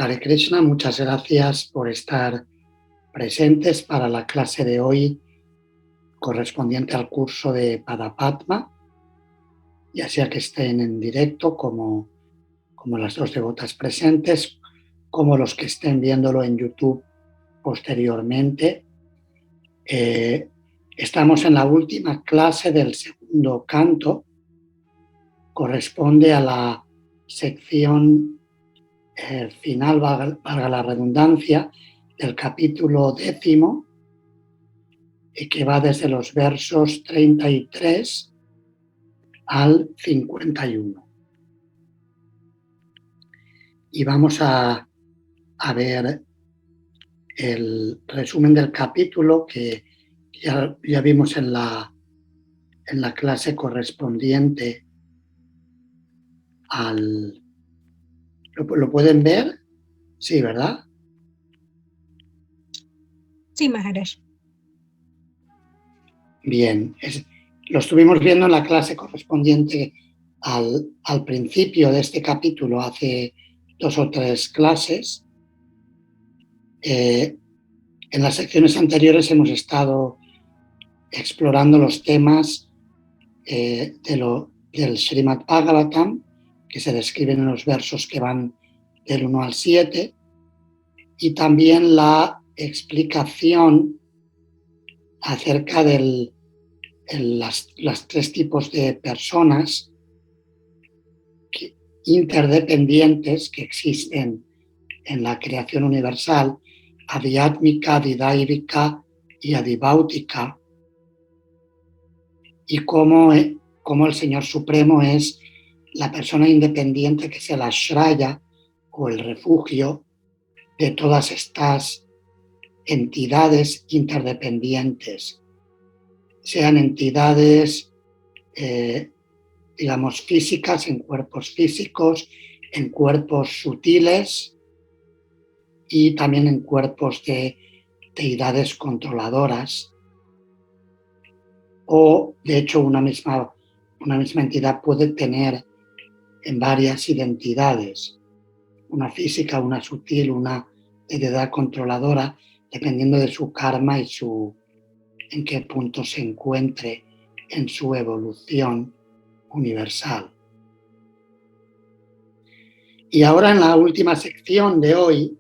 Hare Krishna, muchas gracias por estar presentes para la clase de hoy correspondiente al curso de Padapatma, ya sea que estén en directo como las dos devotas presentes, como los que estén viéndolo en YouTube posteriormente. Estamos en la última clase del segundo canto, corresponde a la sección final, valga la redundancia, del capítulo 10, que va desde los versos 33 al 51. Y vamos a ver el resumen del capítulo que ya vimos en la clase correspondiente al... ¿Lo pueden ver? Sí, ¿verdad? Sí, Maharaj. Bien, lo estuvimos viendo en la clase correspondiente al principio de este capítulo, hace 2 o 3 clases. En las secciones anteriores hemos estado explorando los temas del Srimad Bhagavatam, que se describen en los versos que van del 1 al 7, y también la explicación acerca de las 3 tipos de personas interdependientes que existen en la creación universal: adhyátmica, adhidaivika y adhibáutica, y cómo el Señor Supremo es la persona independiente que es el ashraya o el refugio de todas estas entidades interdependientes, sean entidades digamos físicas, en cuerpos físicos, en cuerpos sutiles y también en cuerpos de deidades controladoras, o de hecho una misma entidad puede tener en varias identidades, una física, una sutil, una deidad controladora, dependiendo de su karma y en qué punto se encuentre en su evolución universal. Y ahora en la última sección de hoy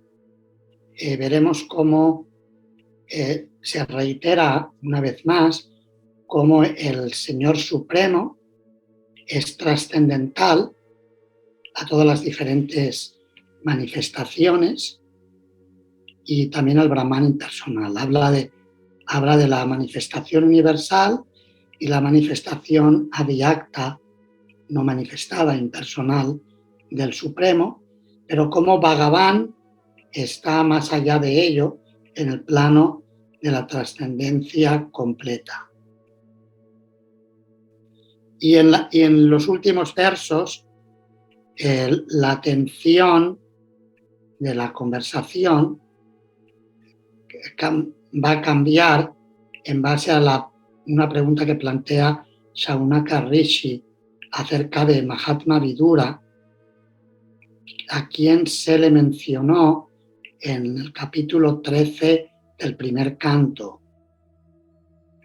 veremos cómo se reitera una vez más cómo el Señor Supremo es trascendental a todas las diferentes manifestaciones y también al Brahman impersonal. Habla de la manifestación universal y la manifestación avyakta, no manifestada, impersonal, del Supremo, pero como Bhagavan está más allá de ello, en el plano de la trascendencia completa. Y en los últimos versos, la atención de la conversación va a cambiar en base a una pregunta que plantea Shaunaka Rishi acerca de Mahatma Vidura, a quien se le mencionó en el capítulo 13 del primer canto.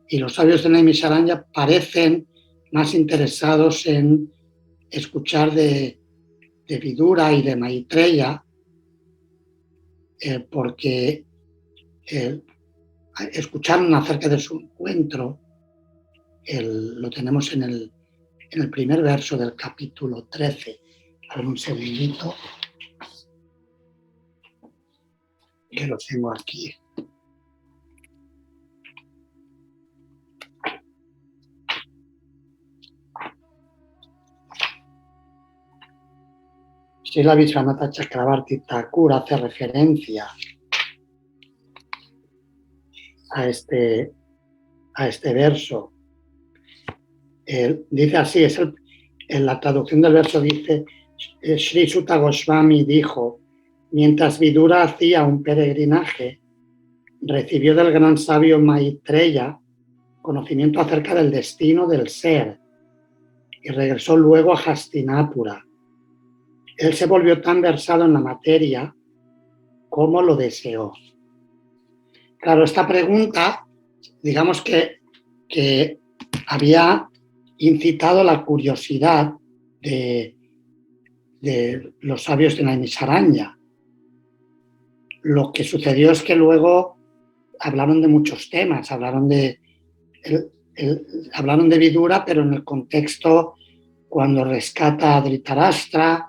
Y los sabios de Naimisharanya parecen más interesados en escuchar de Vidura y de Maitreya, porque escucharon acerca de su encuentro. Lo tenemos en el primer verso del capítulo 13. A ver, un segundito, que lo tengo aquí. Srila Vishwanatha Chakravarti Thakur hace referencia a este verso. Dice así, en la traducción del verso dice: Sri Sutta Goswami dijo: mientras Vidura hacía un peregrinaje, recibió del gran sabio Maitreya conocimiento acerca del destino del ser y regresó luego a Hastinapura. Él se volvió tan versado en la materia cómo lo deseó. Claro, esta pregunta, digamos que había incitado la curiosidad de los sabios de Naimisaranya. Lo que sucedió es que luego hablaron de muchos temas, hablaron de Vidura, pero en el contexto cuando rescata a Dhritarashtra,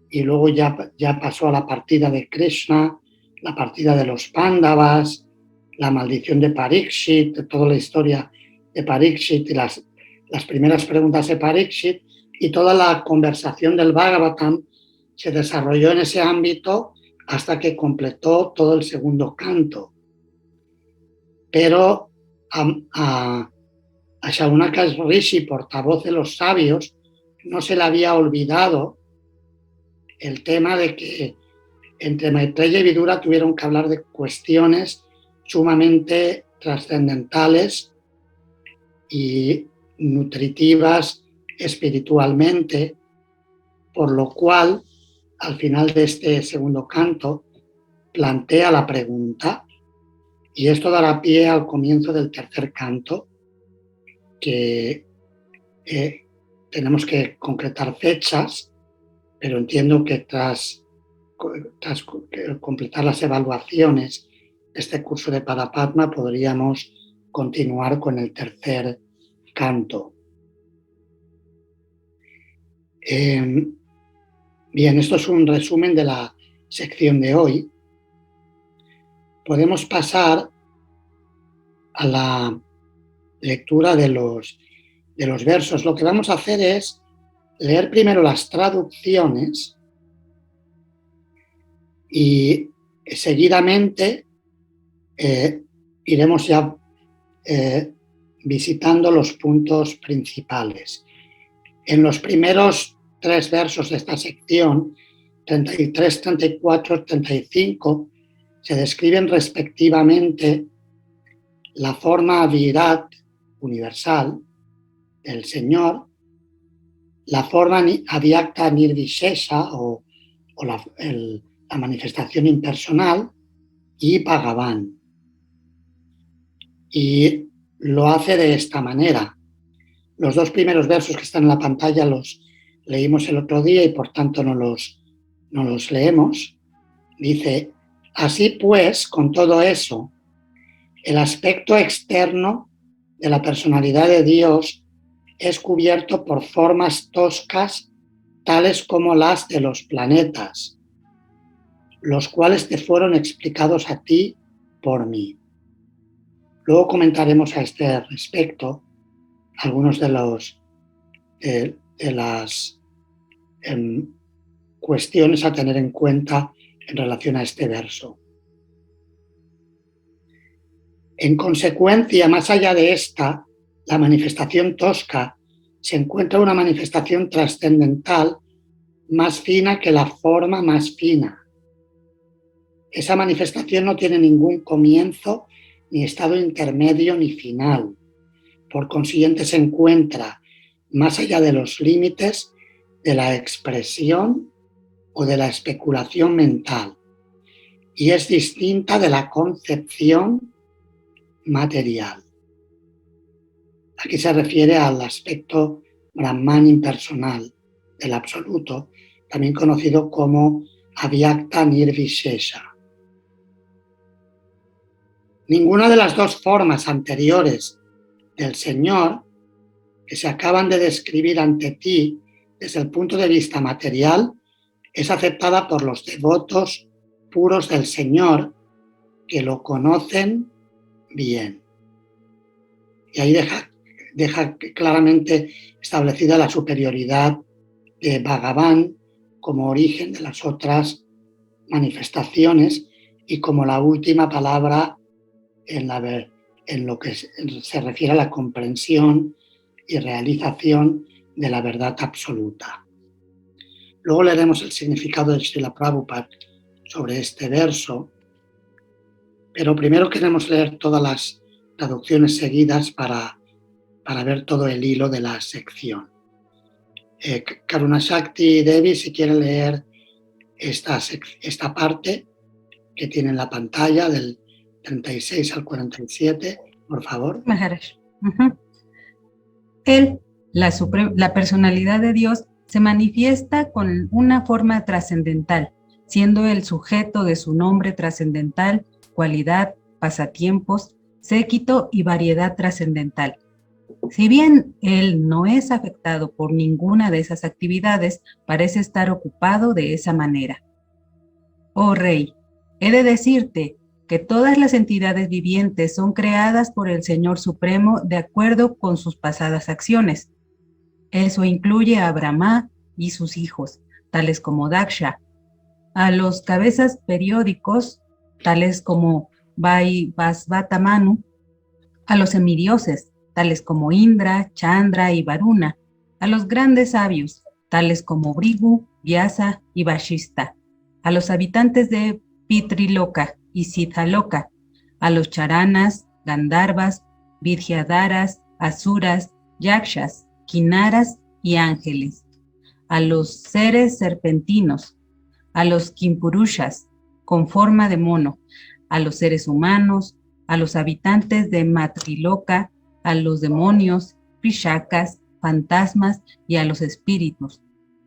y luego ya pasó a la partida de Krishna, la partida de los Pándavas, la maldición de Parikshit, toda la historia de Parikshit y las primeras preguntas de Parikshit, y toda la conversación del Bhagavatam se desarrolló en ese ámbito hasta que completó todo el segundo canto. Pero a Shaunaka Rishi, portavoz de los sabios, no se le había olvidado el tema de que entre Maitreya y Vidura tuvieron que hablar de cuestiones sumamente trascendentales y nutritivas espiritualmente, por lo cual, al final de este segundo canto, plantea la pregunta, y esto dará pie al comienzo del tercer canto, que tenemos que concretar fechas, pero entiendo que tras completar las evaluaciones de este curso de Padapadma podríamos continuar con el tercer canto. Bien, esto es un resumen de la sección de hoy. Podemos pasar a la lectura de los versos. Lo que vamos a hacer es leer primero las traducciones y seguidamente iremos ya visitando los puntos principales. En los primeros 3 versos de esta sección, 33, 34, 35, se describen respectivamente la forma virat universal del Señor, la forma avyakta nirvishesha o la manifestación impersonal, y Bhagavan. Y lo hace de esta manera. Los 2 primeros versos que están en la pantalla los leímos el otro día y por tanto no los leemos. Dice: así pues, con todo eso, el aspecto externo de la personalidad de Dios es cubierto por formas toscas, tales como las de los planetas, los cuales te fueron explicados a ti por mí. Luego comentaremos a este respecto algunos de las cuestiones a tener en cuenta en relación a este verso. En consecuencia, más allá de esta, la manifestación tosca, se encuentra una manifestación trascendental más fina que la forma más fina. Esa manifestación no tiene ningún comienzo, ni estado intermedio, ni final. Por consiguiente, se encuentra más allá de los límites de la expresión o de la especulación mental, y es distinta de la concepción material. Aquí se refiere al aspecto Brahman impersonal del absoluto, también conocido como Avyakta Nirvishesha. Ninguna de las 2 formas anteriores del Señor que se acaban de describir ante ti desde el punto de vista material es aceptada por los devotos puros del Señor que lo conocen bien. Y ahí deja claramente establecida la superioridad de Bhagavan como origen de las otras manifestaciones y como la última palabra en lo que se refiere a la comprensión y realización de la verdad absoluta. Luego leeremos el significado de Srila Prabhupada sobre este verso, pero primero queremos leer todas las traducciones seguidas para ver todo el hilo de la sección. Karuna Shakti Devi, si quiere leer esta parte. que tiene en la pantalla, del 36 al 47, por favor. Maharaj. Él, la personalidad de Dios, se manifiesta con una forma trascendental, siendo el sujeto de su nombre trascendental, cualidad, pasatiempos, séquito y variedad trascendental. Si bien él no es afectado por ninguna de esas actividades, parece estar ocupado de esa manera. Oh Rey, he de decirte que todas las entidades vivientes son creadas por el Señor Supremo de acuerdo con sus pasadas acciones. Eso incluye a Brahma y sus hijos, tales como Daksha, a los cabezas periódicos, tales como Vaisvata Manu, a los semidioses, tales como Indra, Chandra y Varuna, a los grandes sabios, tales como Brigu, Vyasa y Vashista, a los habitantes de Pitriloka y Siddhaloka, a los charanas, gandharvas, vidhyadharas, asuras, yakshas, kinaras y ángeles, a los seres serpentinos, a los kimpurushas con forma de mono, a los seres humanos, a los habitantes de Matriloka, a los demonios, pishakas, fantasmas y a los espíritus,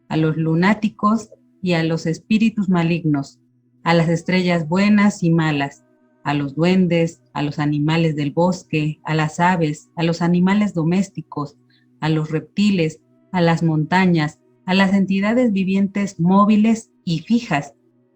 a los lunáticos y a los espíritus malignos, a las estrellas buenas y malas, a los duendes, a los animales del bosque, a las aves, a los animales domésticos, a los reptiles, a las montañas, a las entidades vivientes móviles y fijas,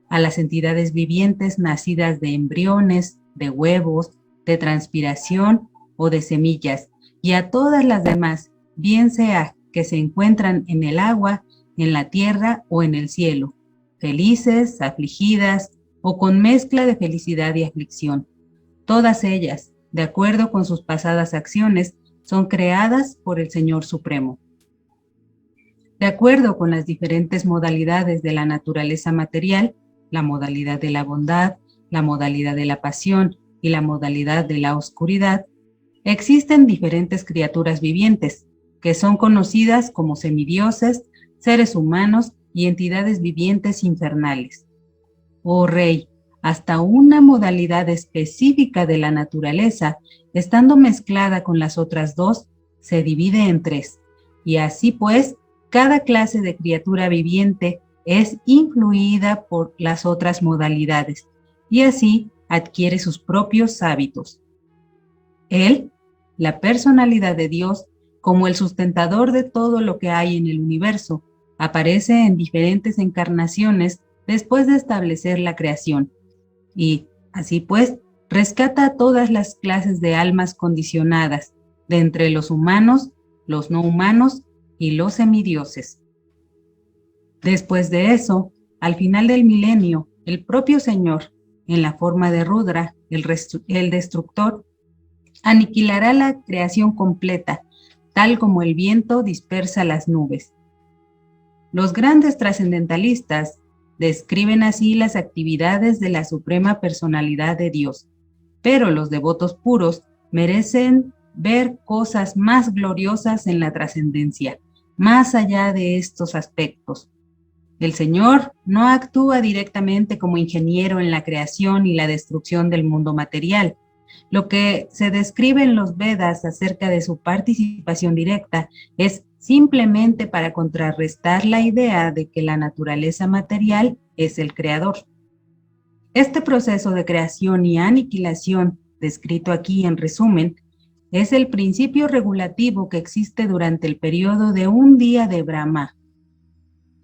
a las entidades vivientes nacidas de embriones, de huevos, de transpiración o de semillas, y a todas las demás, bien sea que se encuentran en el agua, en la tierra o en el cielo, felices, afligidas o con mezcla de felicidad y aflicción. Todas ellas, de acuerdo con sus pasadas acciones, son creadas por el Señor Supremo. De acuerdo con las diferentes modalidades de la naturaleza material, la modalidad de la bondad, la modalidad de la pasión y la modalidad de la oscuridad, existen diferentes criaturas vivientes, que son conocidas como semidioses, seres humanos y entidades vivientes infernales. Oh Rey, hasta una modalidad específica de la naturaleza, estando mezclada con las otras dos, se divide en tres, y así pues, cada clase de criatura viviente es influida por las otras modalidades, y así adquiere sus propios hábitos. Él, la personalidad de Dios, como el sustentador de todo lo que hay en el universo, aparece en diferentes encarnaciones después de establecer la creación, y, así pues, rescata a todas las clases de almas condicionadas, de entre los humanos, los no humanos y los semidioses. Después de eso, al final del milenio, el propio Señor, en la forma de Rudra, el destructor, aniquilará la creación completa, tal como el viento dispersa las nubes. Los grandes trascendentalistas describen así las actividades de la Suprema Personalidad de Dios, pero los devotos puros merecen ver cosas más gloriosas en la trascendencia, más allá de estos aspectos. El Señor no actúa directamente como ingeniero en la creación y la destrucción del mundo material. Lo que se describe en los Vedas acerca de su participación directa es simplemente para contrarrestar la idea de que la naturaleza material es el creador. Este proceso de creación y aniquilación, descrito aquí en resumen, es el principio regulativo que existe durante el periodo de un día de Brahma.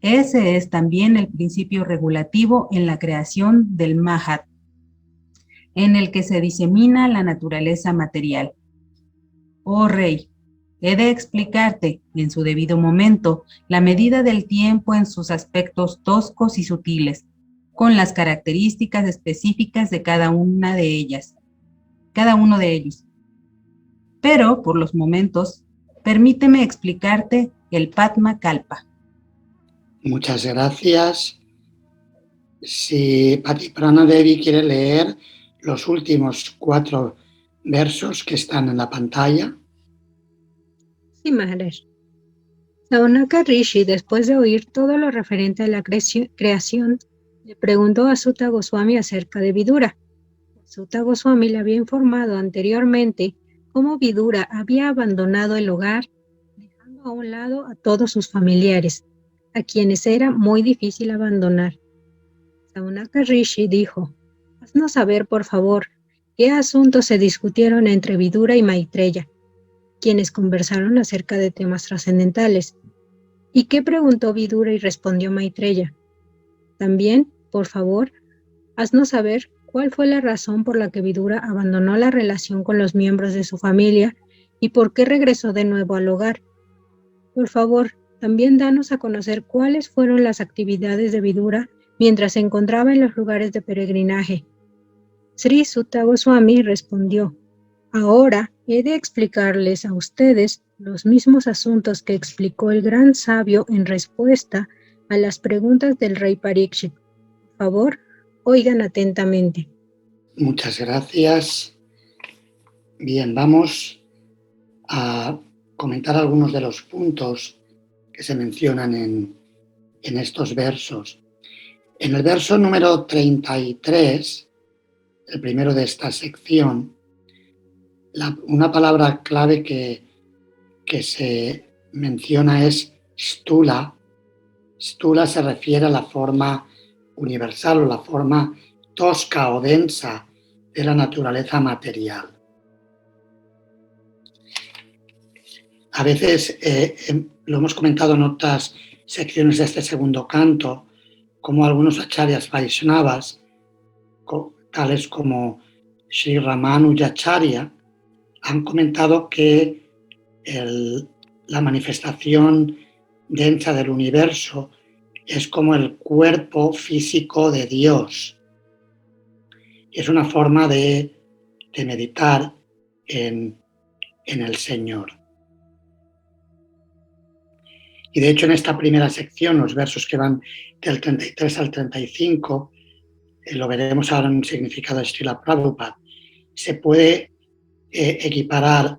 Ese es también el principio regulativo en la creación del Mahat, en el que se disemina la naturaleza material. Oh Rey, he de explicarte, en su debido momento, la medida del tiempo en sus aspectos toscos y sutiles, con las características específicas de cada uno de ellos. Pero, por los momentos, permíteme explicarte el Padma Kalpa. Muchas gracias. Si Patiprana Devi quiere leer los últimos 4 versos que están en la pantalla. Sí, Maharaj. Saunaka Rishi, después de oír todo lo referente a la creación, Le preguntó a Sutta Goswami acerca de Vidura. Sutta Goswami le había informado anteriormente cómo Vidura había abandonado el hogar, dejando a un lado a todos sus familiares, a quienes era muy difícil abandonar. Saunaka Rishi dijo: haznos saber, por favor, qué asuntos se discutieron entre Vidura y Maitreya, quienes conversaron acerca de temas trascendentales. ¿Y qué preguntó Vidura y respondió Maitreya? También, por favor, haznos saber cuál fue la razón por la que Vidura abandonó la relación con los miembros de su familia y por qué regresó de nuevo al hogar. Por favor, también danos a conocer cuáles fueron las actividades de Vidura mientras se encontraba en los lugares de peregrinaje. Sri Sutta Goswami respondió: ahora he de explicarles a ustedes los mismos asuntos que explicó el gran sabio en respuesta a las preguntas del rey Parikshit. Por favor, oigan atentamente. Muchas gracias. Bien, vamos a comentar algunos de los puntos que se mencionan en estos versos. En el verso número 33, el primero de esta sección, una palabra clave que se menciona es stula. Stula se refiere a la forma universal o la forma tosca o densa de la naturaleza material. A veces, lo hemos comentado en otras secciones de este segundo canto, como algunos acharyas Vaishnavas, tales como Sri Ramanujacharya, han comentado que la manifestación densa del universo es como el cuerpo físico de Dios. Es una forma de meditar en el Señor. Y de hecho en esta primera sección, los versos que van del 33 al 35, lo veremos ahora en un significado de Srila Prabhupada, se puede equiparar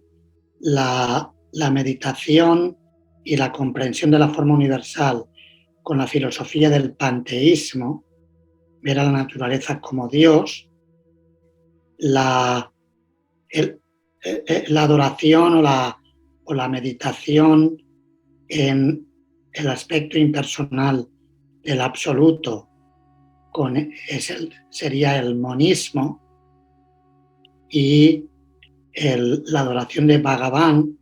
la meditación y la comprensión de la forma universal con la filosofía del panteísmo, ver a la naturaleza como Dios, la adoración o la meditación en el aspecto impersonal del absoluto sería el monismo, y la adoración de Bhagavan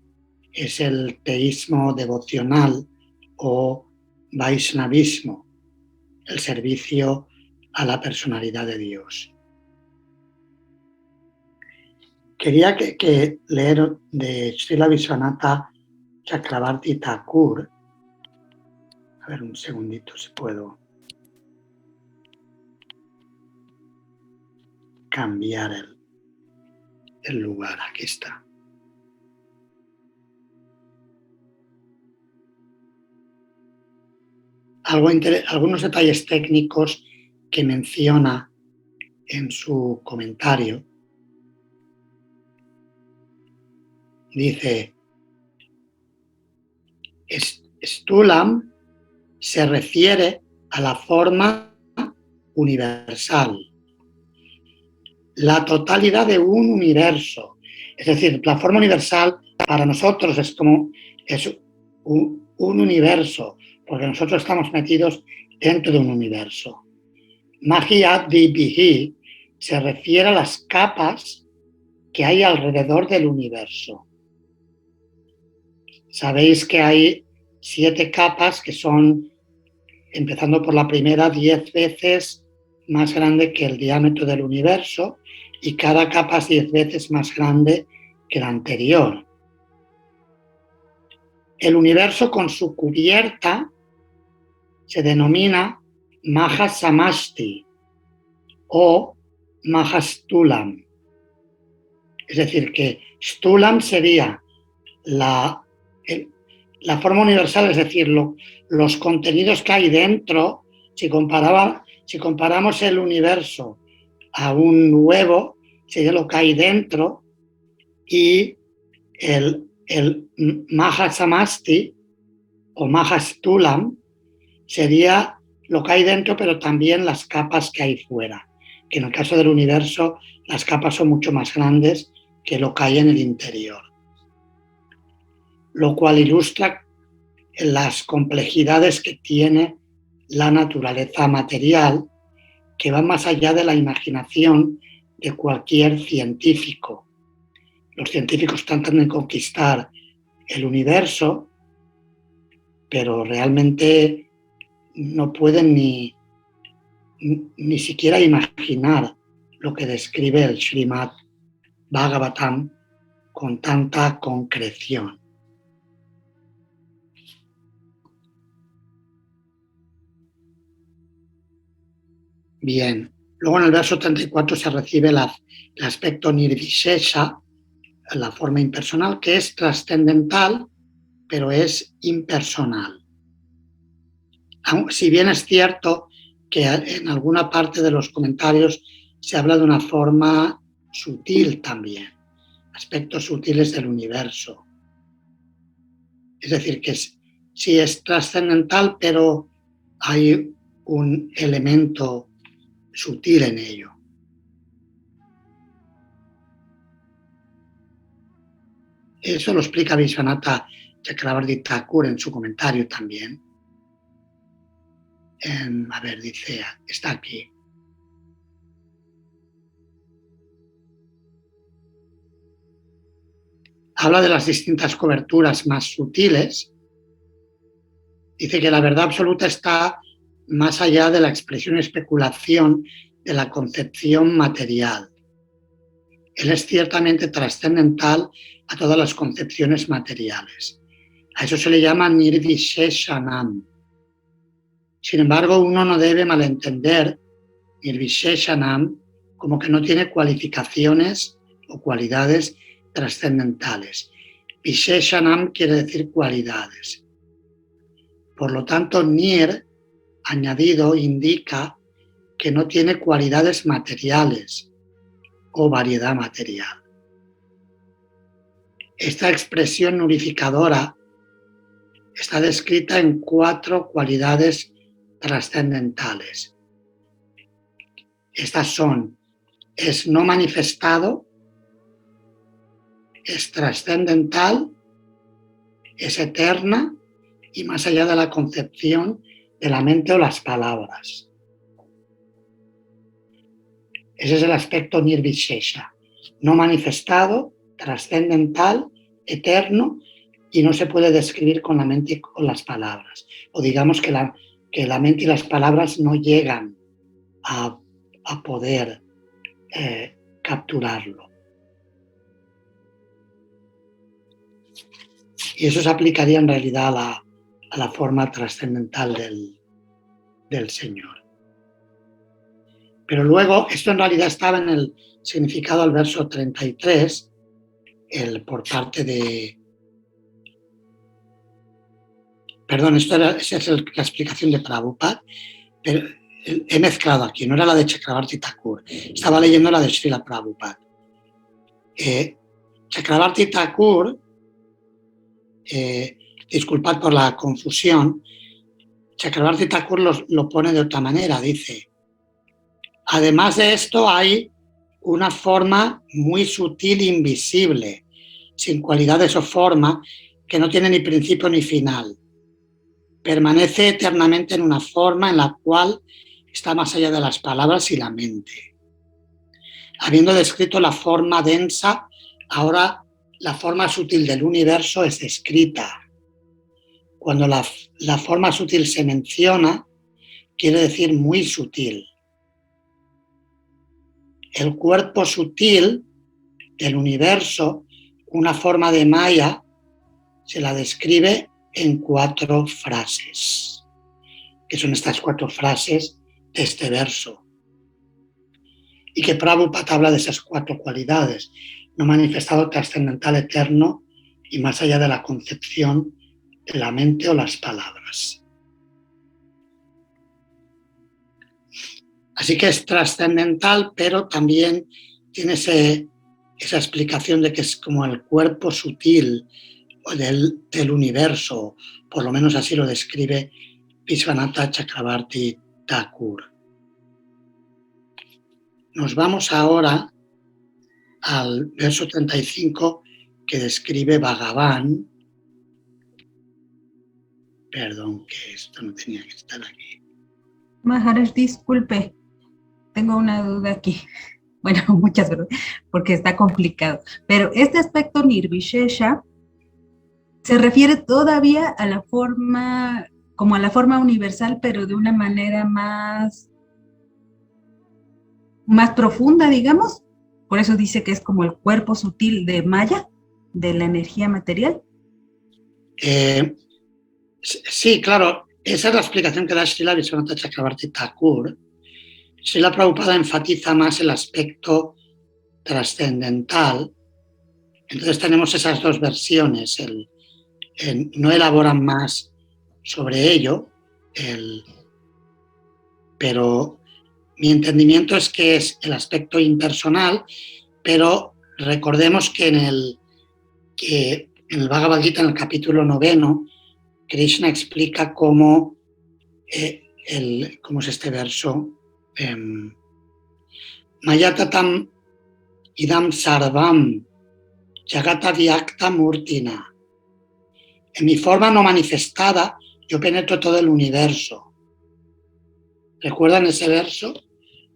es el teísmo devocional o Vaishnavismo, el servicio a la personalidad de Dios. Quería que leer de Srila Vishwanatha Chakravarti Thakur. A ver, un segundito si puedo cambiar el lugar. Aquí está. Algunos detalles técnicos que menciona en su comentario. Dice: Stulam se refiere a la forma universal, la totalidad de un universo. Es decir, la forma universal para nosotros es un universo, porque nosotros estamos metidos dentro de un universo. Mahiyadvihi se refiere a las capas que hay alrededor del universo. Sabéis que hay 7 capas que son, empezando por la primera, 10 veces más grande que el diámetro del universo, y cada capa es 10 veces más grande que la anterior. El universo con su cubierta se denomina Mahasamashti o Mahastulam. Es decir, que Stulam sería la forma universal, es decir, los contenidos que hay dentro. Si comparamos el universo a un huevo, sería lo que hay dentro, y el Mahasamashti o Mahastulam sería lo que hay dentro, pero también las capas que hay fuera, que en el caso del universo las capas son mucho más grandes que lo que hay en el interior, lo cual ilustra las complejidades que tiene la naturaleza material, que van más allá de la imaginación de cualquier científico. Los científicos tratan de conquistar el universo, pero realmente no pueden ni siquiera imaginar lo que describe el Srimad Bhagavatam con tanta concreción. Bien, luego en el verso 34 se recibe el aspecto nirvishesha, la forma impersonal, que es trascendental, pero es impersonal. Si bien es cierto que en alguna parte de los comentarios se habla de una forma sutil también, aspectos sutiles del universo. Es decir, que sí es trascendental, pero hay un elemento sutil en ello. Eso lo explica Vishwanatha Chakravarti Thakur en su comentario también. A ver, dice, está aquí. Habla de las distintas coberturas más sutiles. Dice que la verdad absoluta está más allá de la expresión y especulación de la concepción material. Él es ciertamente trascendental a todas las concepciones materiales. A eso se le llama nirvisheshanam. Sin embargo, uno no debe malentender nirvisheshanam como que no tiene cualificaciones o cualidades trascendentales. Visheshanam quiere decir cualidades. Por lo tanto, nir, añadido, indica que no tiene cualidades materiales o variedad material. Esta expresión nullificadora está descrita en 4 cualidades trascendentales. Estas son: es no manifestado, es trascendental, es eterna y más allá de la concepción de la mente o las palabras. Ese es el aspecto nirvishesha, no manifestado, trascendental, eterno y no se puede describir con la mente y con las palabras. O digamos que la mente y las palabras no llegan a poder capturarlo. Y eso se aplicaría en realidad a la forma trascendental del Señor. Pero luego, esto en realidad estaba en el significado al verso 33, por parte de... Perdón, esa es la explicación de Prabhupada, pero he mezclado aquí, no era la de Chakravarti Thakur, estaba leyendo la de Srila Prabhupada. Chakravarti Thakur, disculpad por la confusión, Chakravarti Thakur lo pone de otra manera, dice: además de esto hay una forma muy sutil, invisible, sin cualidades o forma, que no tiene ni principio ni final. Permanece eternamente en una forma en la cual está más allá de las palabras y la mente. Habiendo descrito la forma densa, ahora la forma sutil del universo es descrita. Cuando la forma sutil se menciona, quiere decir muy sutil. El cuerpo sutil del universo, una forma de Maya, se la describe en 4 frases, que son estas 4 frases de este verso. Y que Prabhupada habla de esas 4 cualidades: no manifestado, trascendental, eterno y más allá de la concepción de la mente o las palabras. Así que es trascendental, pero también tiene esa explicación de que es como el cuerpo sutil del universo, por lo menos así lo describe Vishwanatha Chakravarti Thakur. Nos vamos ahora al verso 35 que describe Bhagavan. Perdón, que esto no tenía que estar aquí. Maharaj, disculpe, tengo una duda aquí. Bueno, muchas gracias, porque está complicado. Pero este aspecto nirvishesha se refiere todavía a la forma, como a la forma universal, pero de una manera más profunda, digamos. Por eso dice que es como el cuerpo sutil de Maya, de la energía material. Sí, claro, esa es la explicación que da Srila Vishwanatha Chakravarti Thakur. Srila Prabhupada enfatiza más el aspecto trascendental. Entonces tenemos esas dos versiones. No elaboran más sobre ello, pero mi entendimiento es que es el aspecto impersonal, pero recordemos que en el Bhagavad Gita, en el capítulo 9, Krishna explica cómo es este verso, Mayatatam idam sarvam jagata vyakta murtina. En mi forma no manifestada, yo penetro todo el universo. ¿Recuerdan ese verso?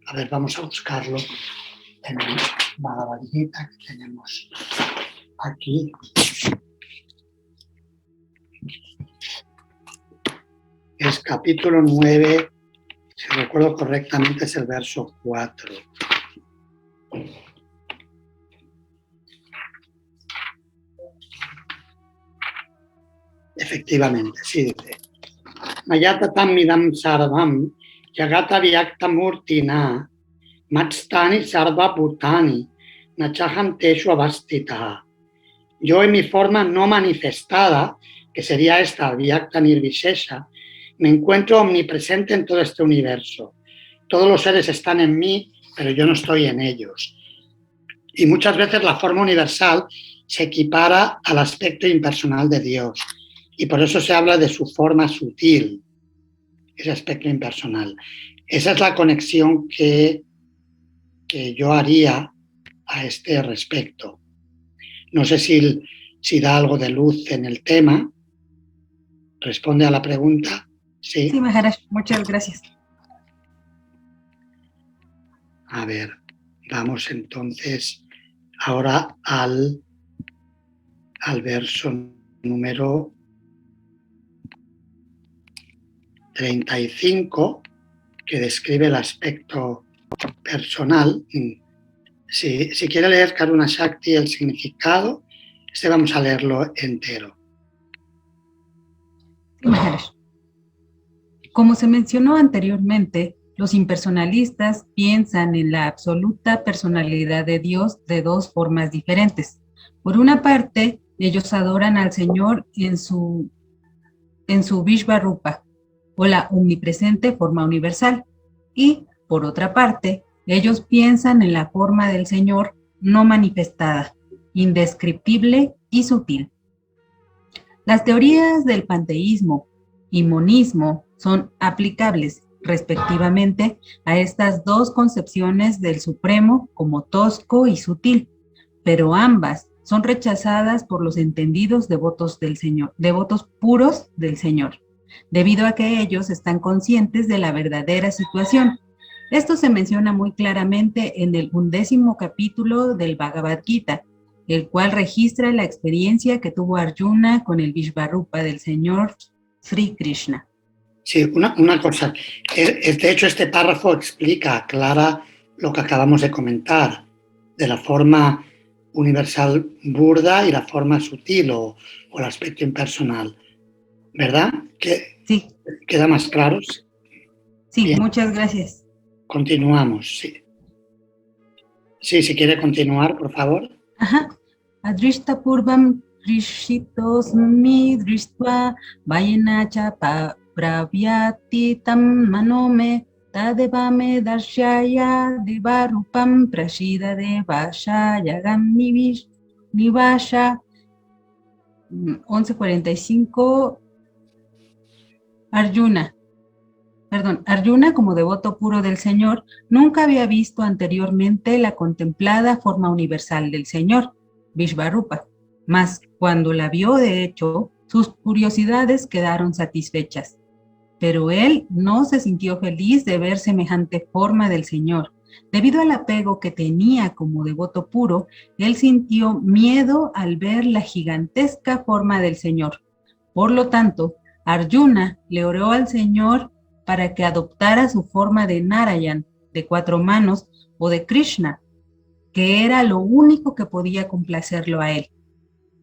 A ver, vamos a buscarlo en el Bhagavad Gita que tenemos aquí. Es capítulo 9, si recuerdo correctamente, es el verso 4. Efectivamente, sí, dice Mayatatam midam sarvam jagata vyakta murtina matstani sarva bhutani nachaham teshu avastita. Yo en mi forma no manifestada, que sería esta vyakta nirvishesha, me encuentro omnipresente en todo este universo. Todos los seres están en mí, pero yo no estoy en ellos. Y muchas veces la forma universal se equipara al aspecto impersonal de Dios. Y por eso se habla de su forma sutil, ese aspecto impersonal. Esa es la conexión que yo haría a este respecto. No sé si da algo de luz en el tema. ¿Responde a la pregunta? Sí. Sí, Maharaj, muchas gracias. A ver, vamos entonces ahora al verso número 35, que describe el aspecto personal. Si quiere leer Karuna Shakti el significado, vamos a leerlo entero. Sí, Maharaj. Como se mencionó anteriormente, los impersonalistas piensan en la absoluta personalidad de Dios de dos formas diferentes. Por una parte, ellos adoran al Señor en su Vishvarupa, o la omnipresente forma universal. Y, por otra parte, ellos piensan en la forma del Señor no manifestada, indescriptible y sutil. Las teorías del panteísmo y monismo son aplicables, respectivamente, a estas dos concepciones del Supremo como tosco y sutil, pero ambas son rechazadas por los entendidos devotos del Señor, devotos puros del Señor, debido a que ellos están conscientes de la verdadera situación. Esto se menciona muy claramente en el 11º capítulo del Bhagavad Gita, el cual registra la experiencia que tuvo Arjuna con el Vishvarupa del Señor Sri Krishna. Sí, una cosa. De hecho, este párrafo aclara lo que acabamos de comentar, de la forma universal burda y la forma sutil o el aspecto impersonal. ¿Verdad? Sí. ¿Queda más claro? Sí, bien. Muchas gracias. Continuamos, sí. Sí, si quiere continuar, por favor. Ajá. Adrishta purvam drishitosmi drishtva vayanacha pravyati tam manome tadevame darshaya divarupam prashida devasha yagam nivasha. 11:45. Arjuna, Arjuna, como devoto puro del Señor, nunca había visto anteriormente la contemplada forma universal del Señor, Vishvarupa, mas cuando la vio, de hecho, sus curiosidades quedaron satisfechas. Pero él no se sintió feliz de ver semejante forma del Señor. Debido al apego que tenía como devoto puro, él sintió miedo al ver la gigantesca forma del Señor. Por lo tanto, Arjuna le oró al Señor para que adoptara su forma de Narayan, de 4 manos, o de Krishna, que era lo único que podía complacerlo a él.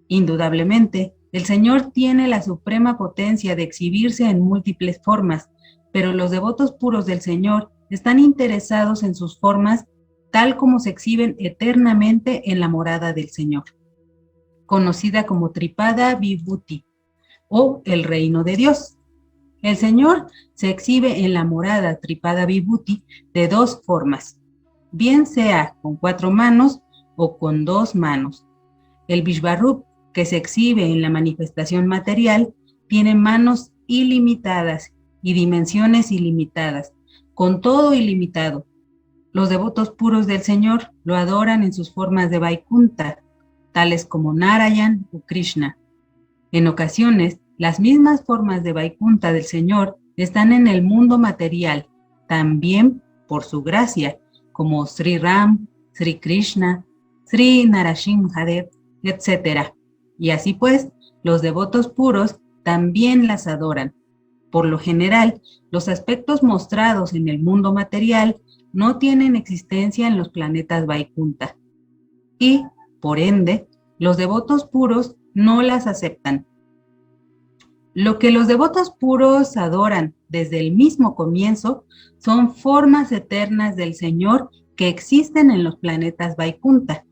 Indudablemente, el Señor tiene la suprema potencia de exhibirse en múltiples formas, pero los devotos puros del Señor están interesados en sus formas tal como se exhiben eternamente en la morada del Señor, conocida como Tripada Vibhuti, o el reino de Dios. El Señor se exhibe en la morada Tripada Vibhuti de 2 formas, bien sea con 4 manos o con 2 manos. El Vishvarup, que se exhibe en la manifestación material, tiene manos ilimitadas y dimensiones ilimitadas, con todo ilimitado. Los devotos puros del Señor lo adoran en sus formas de Vaikunta, tales como Narayan o Krishna. En ocasiones, las mismas formas de Vaikunta del Señor están en el mundo material, también por su gracia, como Sri Ram, Sri Krishna, Sri Narasimhadev, etc. Y así pues, los devotos puros también las adoran. Por lo general, los aspectos mostrados en el mundo material no tienen existencia en los planetas Vaikunta. Y, por ende, los devotos puros no las aceptan. Lo que los devotos puros adoran desde el mismo comienzo son formas eternas del Señor que existen en los planetas Vaikunta.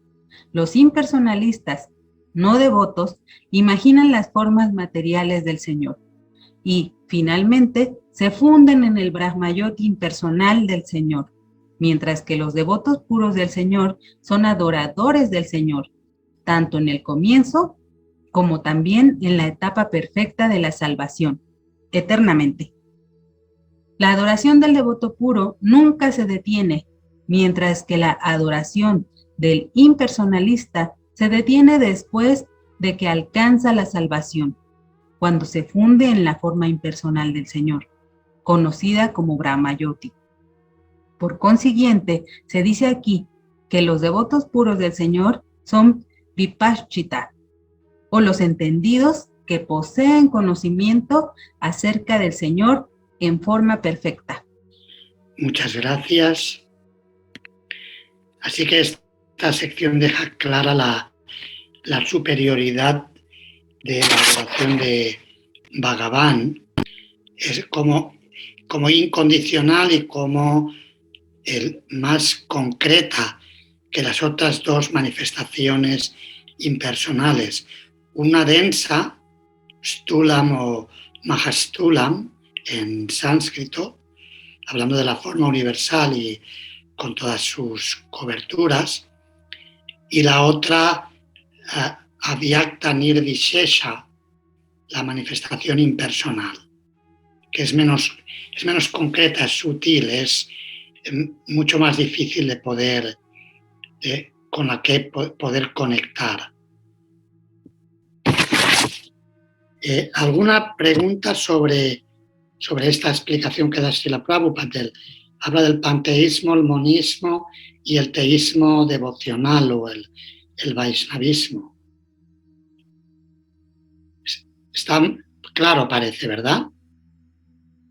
Los impersonalistas, no devotos, imaginan las formas materiales del Señor y, finalmente, se funden en el Brahmayot impersonal del Señor, mientras que los devotos puros del Señor son adoradores del Señor, tanto en el comienzo como también en la etapa perfecta de la salvación, eternamente. La adoración del devoto puro nunca se detiene, mientras que la adoración del impersonalista se detiene después de que alcanza la salvación, cuando se funde en la forma impersonal del Señor, conocida como Brahmayoti. Por consiguiente, se dice aquí que los devotos puros del Señor son Vipashchita, o los entendidos que poseen conocimiento acerca del Señor en forma perfecta. Muchas gracias. Así que esta sección deja clara la superioridad de la adoración de Bhagavan, es como incondicional y como el más concreta que las otras 2 manifestaciones impersonales. Una densa, Stulam o Mahastulam en sánscrito, hablando de la forma universal y con todas sus coberturas, y la otra, Avyakta Nirvishesha, la manifestación impersonal, que es menos concreta, es sutil, es mucho más difícil de poder, con la que poder conectar. ¿Alguna pregunta sobre esta explicación que da Srila Prabhupada? Habla del panteísmo, el monismo y el teísmo devocional o el vaishnavismo. Está claro, parece, ¿verdad?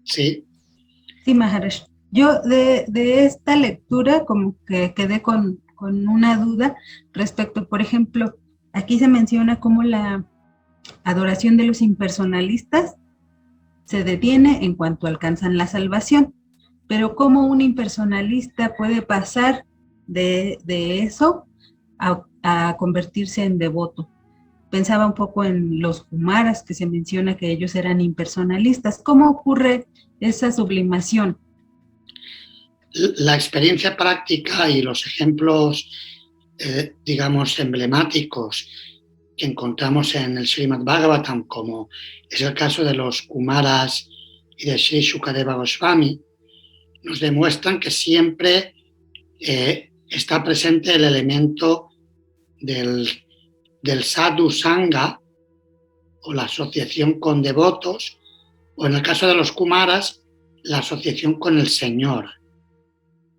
Sí. Sí, Maharaj. Yo de esta lectura como que quedé con una duda respecto, por ejemplo, aquí se menciona cómo la adoración de los impersonalistas se detiene en cuanto alcanzan la salvación, pero cómo un impersonalista puede pasar de eso a convertirse en devoto. Pensaba un poco en los Kumaras, que se menciona que ellos eran impersonalistas. ¿Cómo ocurre esa sublimación? La experiencia práctica y los ejemplos, digamos, emblemáticos que encontramos en el Srimad Bhagavatam, como es el caso de los Kumaras y de Sri Shukadeva Goswami nos demuestran que siempre está presente el elemento del sadhu sangha, o la asociación con devotos, o en el caso de los Kumaras, la asociación con el Señor,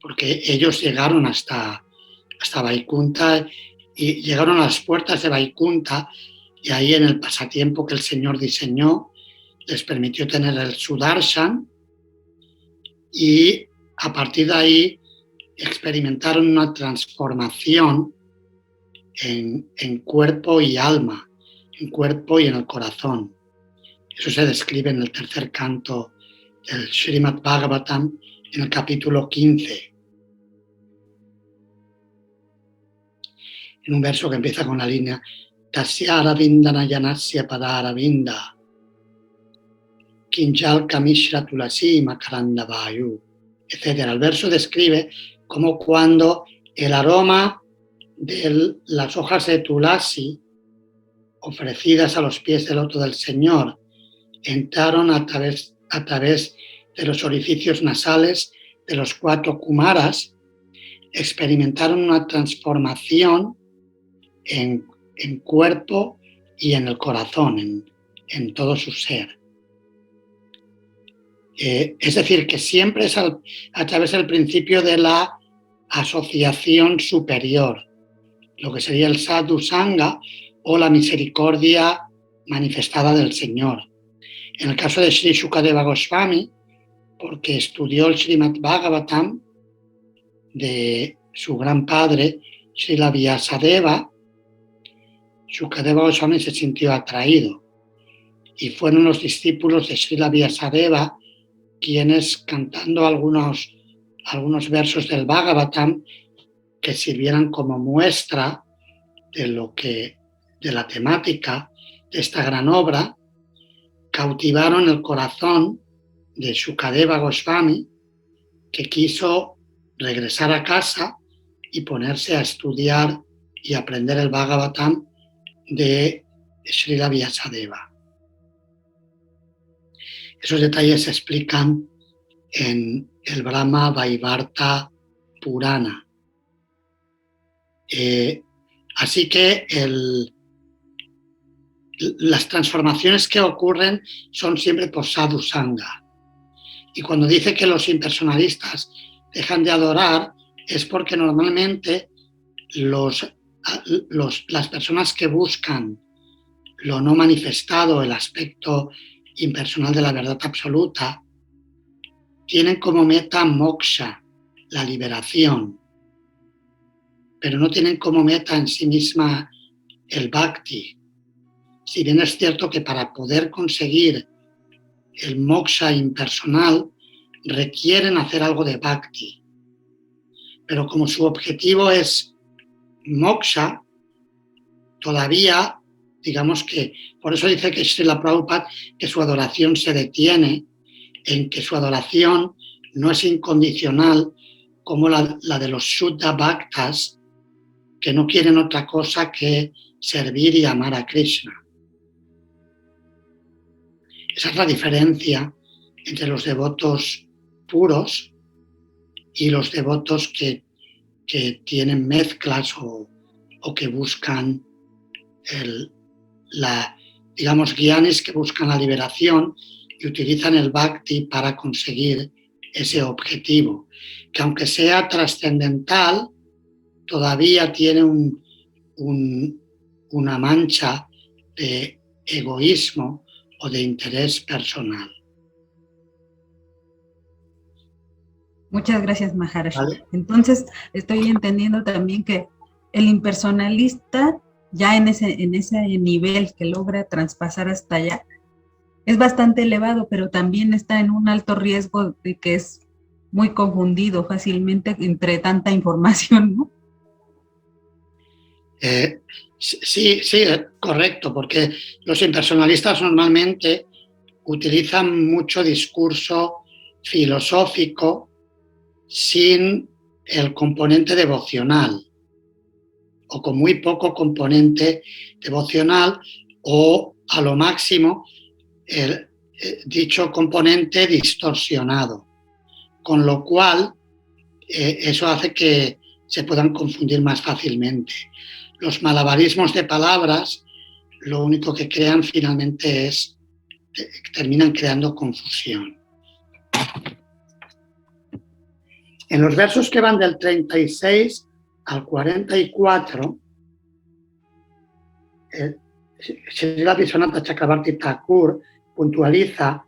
porque ellos llegaron hasta Vaikunta y llegaron a las puertas de Vaikunta, y ahí en el pasatiempo que el Señor diseñó les permitió tener el Sudarshan, y a partir de ahí experimentaron una transformación en cuerpo y alma, en cuerpo y en el corazón. Eso se describe en el tercer canto del Srimad Bhagavatam, en el capítulo 15. En un verso que empieza con la línea Tasya Aravinda Nayanasya Pada Aravinda Kinjal Kamishra Tulasi Makaranda Vayu, etc. El verso describe cómo cuando el aroma de las hojas de Tulasi ofrecidas a los pies del loto del Señor entraron a través de los orificios nasales de los 4 Kumaras, experimentaron una transformación en cuerpo y en el corazón, en todo su ser. Es decir, que siempre es a través del principio de la asociación superior, lo que sería el sadhu sangha o la misericordia manifestada del Señor. En el caso de Sri Shukadeva Goswami, porque estudió el Srimad Bhagavatam de su gran padre, Srila Vyasadeva, Shukadeva Goswami se sintió atraído, y fueron los discípulos de Srila Vyasadeva quienes, cantando algunos versos del Bhagavatam que sirvieran como muestra de la temática de esta gran obra, cautivaron el corazón de Shukadeva Goswami, que quiso regresar a casa y ponerse a estudiar y aprender el Bhagavatam de Srila Vyasadeva. Esos detalles se explican en el Brahma Vaivarta Purana. Así que las transformaciones que ocurren son siempre por sadhu sangha. Y cuando dice que los impersonalistas dejan de adorar, es porque normalmente las personas que buscan lo no manifestado, el aspecto impersonal de la verdad absoluta, tienen como meta moksha, la liberación, pero no tienen como meta en sí misma el bhakti. Si bien es cierto que para poder conseguir el moksha impersonal requieren hacer algo de bhakti, pero como su objetivo es moksha, todavía, digamos que, por eso dice que Srila Prabhupada que su adoración se detiene, en que su adoración no es incondicional como la de los Shuddha Bhaktas, que no quieren otra cosa que servir y amar a Krishna. Esa es la diferencia entre los devotos puros y los devotos que tienen mezclas o que buscan digamos, gyanis que buscan la liberación y utilizan el bhakti para conseguir ese objetivo, que aunque sea trascendental, todavía tiene una mancha de egoísmo o de interés personal. Muchas gracias, Maharaj. ¿Vale? Entonces, estoy entendiendo también que el impersonalista, ya en ese nivel que logra traspasar hasta allá, es bastante elevado, pero también está en un alto riesgo de que es muy confundido fácilmente entre tanta información, ¿no? Sí, correcto, porque los impersonalistas normalmente utilizan mucho discurso filosófico sin el componente devocional, o con muy poco componente devocional, o a lo máximo dicho componente distorsionado, con lo cual eso hace que se puedan confundir más fácilmente. Los malabarismos de palabras lo único que crean finalmente es, terminan creando confusión. En los versos que van del 36 al 44, Srila Vishwanatha Chakravarti Thakur puntualiza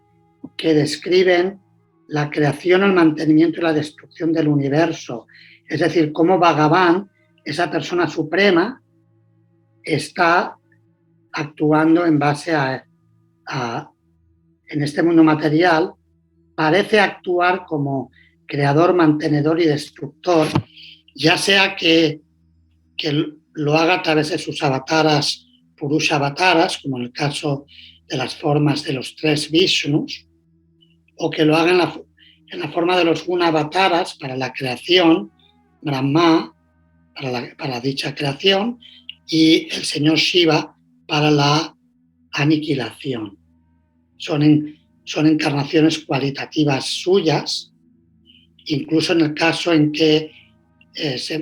que describen la creación, el mantenimiento y la destrucción del universo. Es decir, cómo Bhagavan, esa persona suprema, está actuando en base en este mundo material, parece actuar como creador, mantenedor y destructor, ya sea que lo haga a través de sus avataras, Purusha avataras, como en el caso de las formas de los 3 Vishnus, o que lo haga en la forma de los Guna avataras para la creación, Brahma para dicha creación, y el señor Shiva para la aniquilación. Son encarnaciones cualitativas suyas, incluso en el caso en que,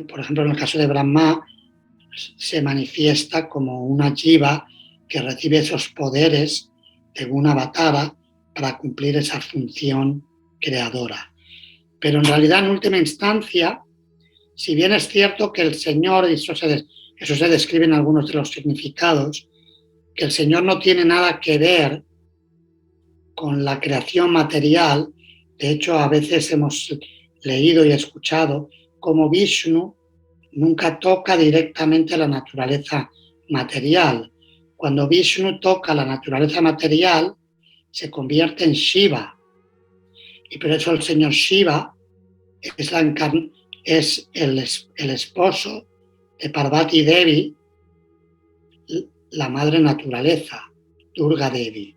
por ejemplo, en el caso de Brahma, se manifiesta como una jiva que recibe esos poderes de una avatara para cumplir esa función creadora. Pero en realidad, en última instancia, si bien es cierto que el Señor, y eso se describe en algunos de los significados, que el Señor no tiene nada que ver con la creación material. De hecho, a veces hemos leído y escuchado cómo Vishnu nunca toca directamente la naturaleza material. Cuando Vishnu toca la naturaleza material, se convierte en Shiva. Y por eso el señor Shiva es el esposo de Parvati Devi, la madre naturaleza, Durga Devi.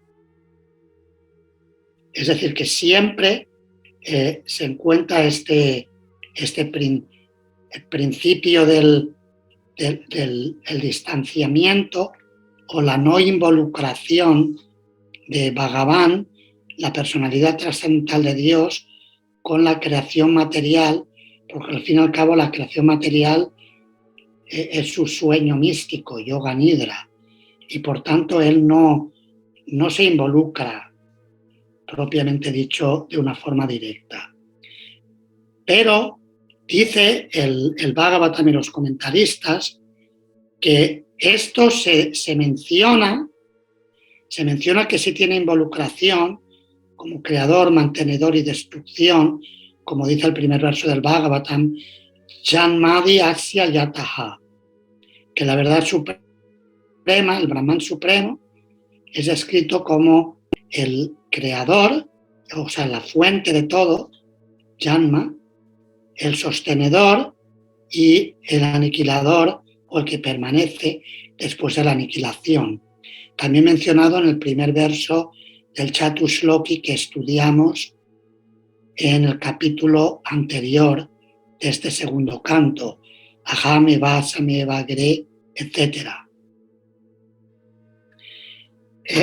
Es decir, que siempre se encuentra este principio del distanciamiento o la no involucración de Bhagavan, la personalidad trascendental de Dios, con la creación material, porque al fin y al cabo la creación material es su sueño místico, Yoga Nidra, y por tanto él no se involucra, propiamente dicho, de una forma directa. Pero dice el Bhagavatam y los comentaristas que esto se menciona que sí tiene involucración como creador, mantenedor y destrucción, como dice el primer verso del Bhagavatam, Janmadi Asya Yataha, que la verdad suprema, el Brahman supremo, es descrito como el creador, o sea, la fuente de todo, Janma, el sostenedor y el aniquilador, o el que permanece después de la aniquilación. También mencionado en el primer verso del Chatushloki que estudiamos en el capítulo anterior de este segundo canto, Aham eva sameva gre, etc.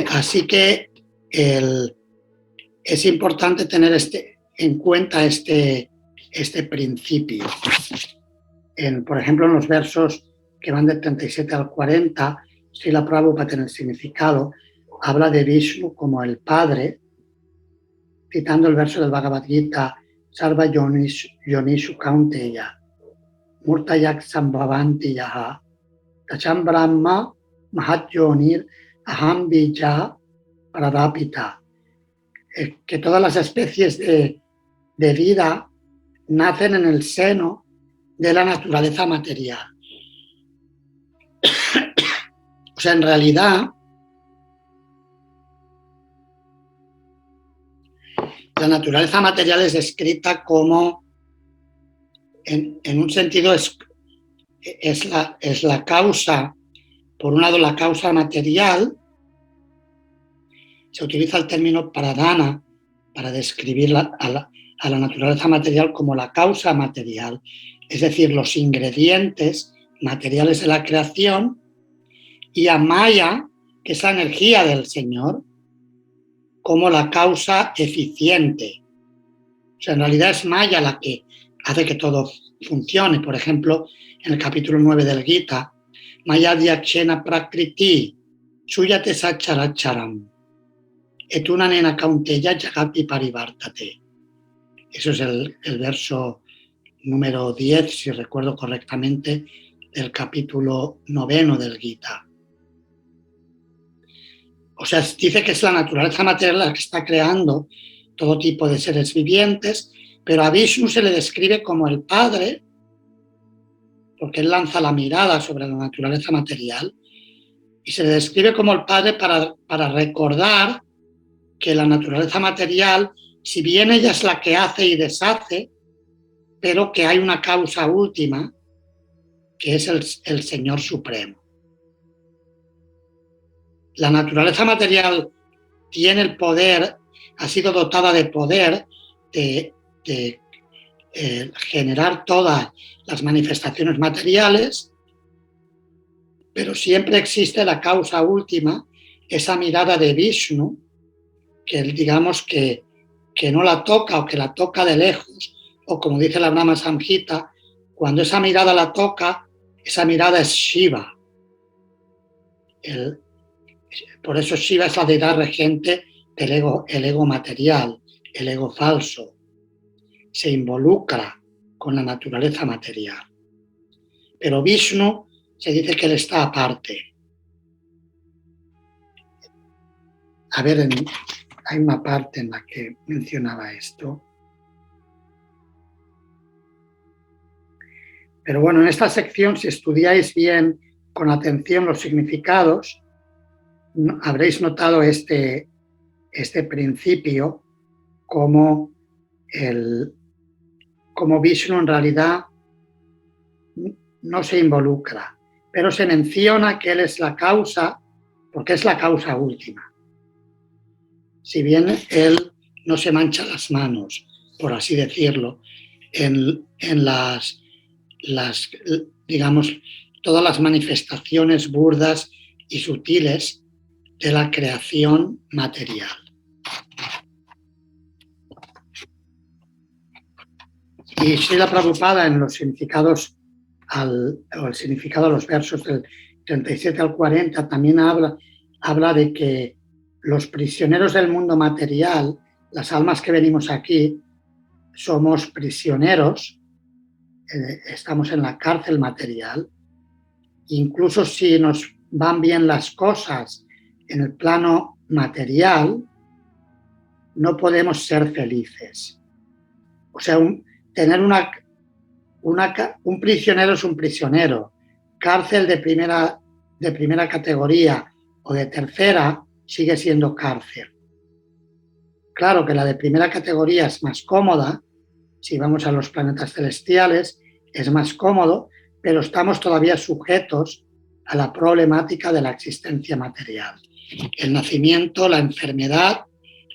Así que es importante tener en cuenta este principio. Por ejemplo, en los versos que van del 37 al 40, Srila Prabhupada en el significado habla de Vishnu como el Padre, citando el verso del Bhagavad Gita, Sarva Yonishu Kaunteya, Murtayak Sambhavanti Yaha, Tacham Brahma Mahat Yonir Aham Bija Pradapita. Que todas las especies de vida nacen en el seno de la naturaleza material. O sea, en realidad, la naturaleza material es descrita como, en un sentido, es la causa, por un lado la causa material. Se utiliza el término pradhana para describir a la naturaleza material como la causa material, es decir, los ingredientes materiales de la creación, y a Maya, que es la energía del Señor, como la causa eficiente. O sea, en realidad es Maya la que hace que todo funcione. Por ejemplo, en el capítulo 9 del Gita, Maya Dyakshena Prakriti, Suyate Sacharacharam, Etunanena Kaunteya Jagati Parivartate. Eso es el verso número 10, si recuerdo correctamente, del capítulo 9 del Gita. O sea, dice que es la naturaleza material la que está creando todo tipo de seres vivientes, pero a Vishnu se le describe como el Padre, porque él lanza la mirada sobre la naturaleza material, y se le describe como el Padre para recordar que la naturaleza material, si bien ella es la que hace y deshace, pero que hay una causa última, que es el Señor Supremo. La naturaleza material tiene el poder, ha sido dotada de poder de generar todas las manifestaciones materiales, pero siempre existe la causa última, esa mirada de Vishnu, que digamos que no la toca o que la toca de lejos, o como dice la Brahma Samhita, cuando esa mirada la toca, esa mirada es Shiva. Por eso Shiva es la deidad regente del ego, el ego material, el ego falso. Se involucra con la naturaleza material. Pero Vishnu se dice que él está aparte. A ver, hay una parte en la que mencionaba esto. Pero bueno, en esta sección, si estudiáis bien con atención los significados, habréis notado este principio como Vishnu en realidad no se involucra, pero se menciona que él es la causa, porque es la causa última. Si bien él no se mancha las manos, por así decirlo, en las digamos, todas las manifestaciones burdas y sutiles de la creación material. Y Srila Prabhupada en los significados, el significado de los versos del 37 al 40 también habla de que los prisioneros del mundo material, las almas que venimos aquí, somos prisioneros, estamos en la cárcel material. Incluso si nos van bien las cosas en el plano material, no podemos ser felices. O sea, tener un prisionero es un prisionero. Cárcel de primera categoría o de tercera sigue siendo cárcel. Claro que la de primera categoría es más cómoda, si vamos a los planetas celestiales, es más cómodo, pero estamos todavía sujetos a la problemática de la existencia material. El nacimiento, la enfermedad,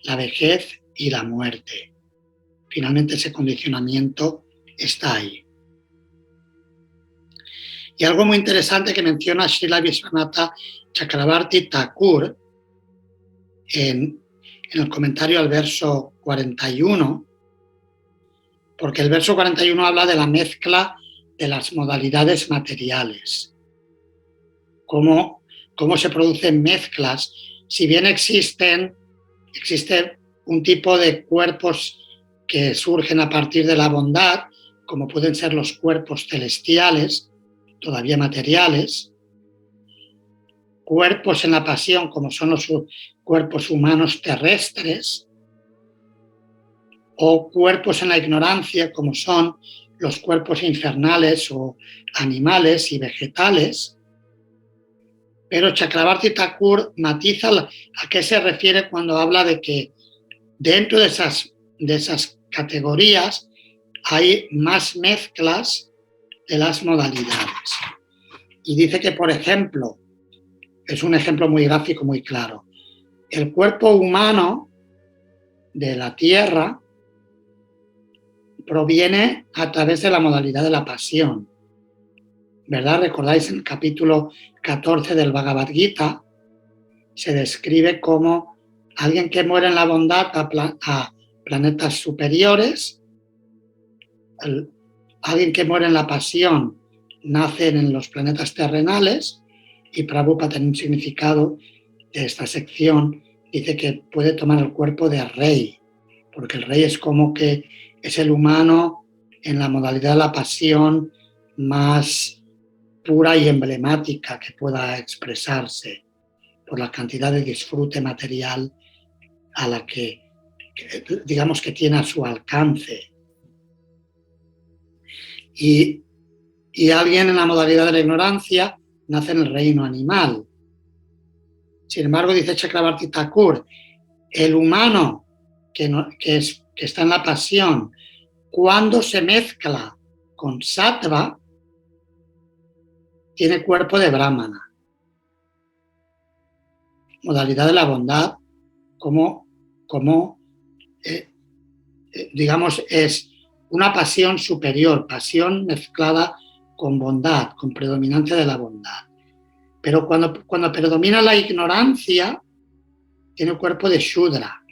la vejez y la muerte. Finalmente ese condicionamiento está ahí. Y algo muy interesante que menciona Srila Vishwanatha Chakravarti Thakur en el comentario al verso 41, porque el verso 41 habla de la mezcla de las modalidades materiales. Cómo se producen mezclas, si bien existe un tipo de cuerpos que surgen a partir de la bondad, como pueden ser los cuerpos celestiales, todavía materiales, cuerpos en la pasión, como son los cuerpos humanos terrestres, o cuerpos en la ignorancia, como son los cuerpos infernales o animales y vegetales. Pero Chakravarti Thakur matiza a qué se refiere cuando habla de que dentro de esas categorías hay más mezclas de las modalidades. Y dice que, por ejemplo, es un ejemplo muy gráfico, muy claro, el cuerpo humano de la Tierra proviene a través de la modalidad de la pasión. ¿Verdad? Recordáis en el capítulo 14 del Bhagavad Gita, se describe cómo alguien que muere en la bondad a planetas superiores, alguien que muere en la pasión nace en los planetas terrenales, y Prabhupada tiene un significado de esta sección, dice que puede tomar el cuerpo de rey, porque el rey es como que es el humano en la modalidad de la pasión más pura y emblemática que pueda expresarse, por la cantidad de disfrute material a la que digamos que tiene a su alcance. Y alguien en la modalidad de la ignorancia nace en el reino animal. Sin embargo, dice Chakrabarti Thakur, el humano que está en la pasión, cuando se mezcla con sattva, tiene cuerpo de brahmana. Modalidad de la bondad, digamos, es una pasión superior, pasión mezclada con bondad, con predominancia de la bondad. Pero cuando predomina la ignorancia, tiene el cuerpo de Shudra.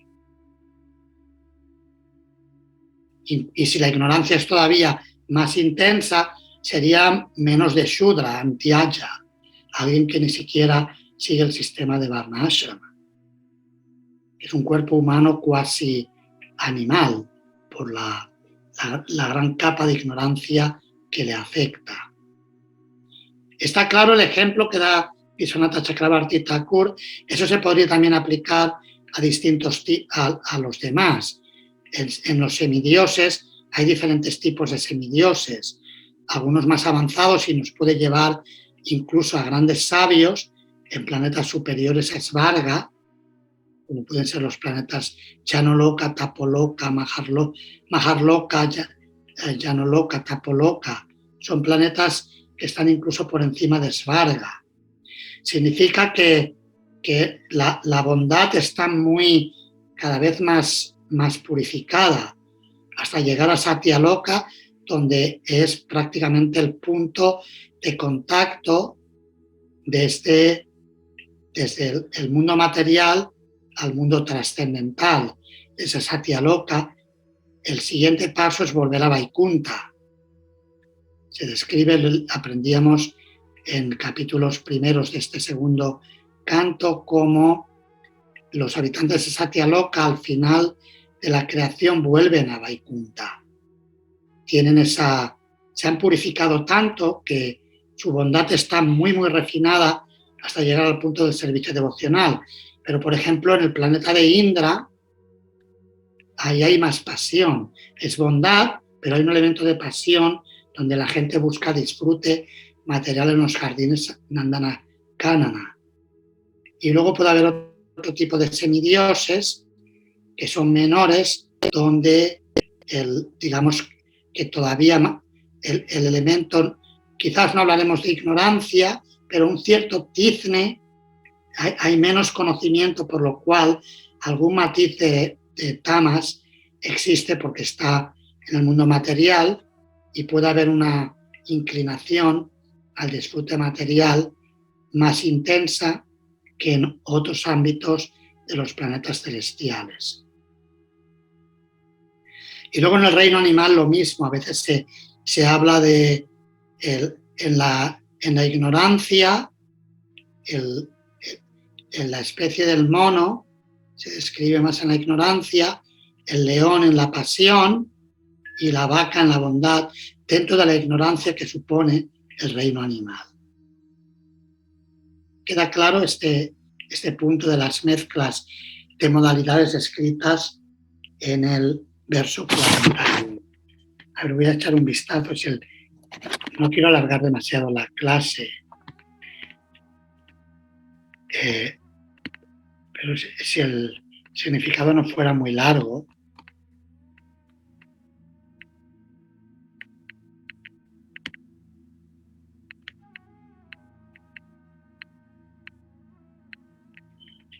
Y si la ignorancia es todavía más intensa, sería menos de Shudra, Antyaya, alguien que ni siquiera sigue el sistema de Varna Ashrama. Es un cuerpo humano cuasi animal por la gran capa de ignorancia que le afecta. Está claro el ejemplo que da Vishwanatha Chakrabarti Thakur. Eso se podría también aplicar a distintos a los demás. En los semidioses hay diferentes tipos de semidioses, algunos más avanzados, y nos puede llevar incluso a grandes sabios en planetas superiores a Svarga, como pueden ser los planetas Janoloka, Tapoloka, Maharloka, Janoloka, Tapoloka. Son planetas que están incluso por encima de Svarga. Significa que la bondad está cada vez más purificada, hasta llegar a Satyaloka, donde es prácticamente el punto de contacto desde el mundo material al mundo trascendental. Desde Satyaloka, el siguiente paso es volver a Vaikunta. Se describe, aprendíamos en capítulos primeros de este segundo canto, como los habitantes de Satyaloka al final de la creación vuelven a Vaikunta. Se han purificado tanto que su bondad está muy, muy refinada hasta llegar al punto del servicio devocional. Pero, por ejemplo, en el planeta de Indra, ahí hay más pasión. Es bondad, pero hay un elemento de pasión donde la gente busca disfrute material en los jardines Nandana Kanana. Y luego puede haber otro tipo de semidioses que son menores, donde digamos que todavía el elemento, quizás no hablaremos de ignorancia, pero un cierto tizne, hay menos conocimiento, por lo cual algún matiz de tamas existe porque está en el mundo material, y puede haber una inclinación al disfrute material más intensa que en otros ámbitos de los planetas celestiales. Y luego en el reino animal lo mismo, a veces se habla de en la ignorancia, en la especie del mono se describe más en la ignorancia, el león en la pasión y la vaca en la bondad, dentro de la ignorancia que supone el reino animal. Queda claro este punto de las mezclas de modalidades descritas en el verso 41. A ver, voy a echar un vistazo. No quiero alargar demasiado la clase, pero si el significado no fuera muy largo.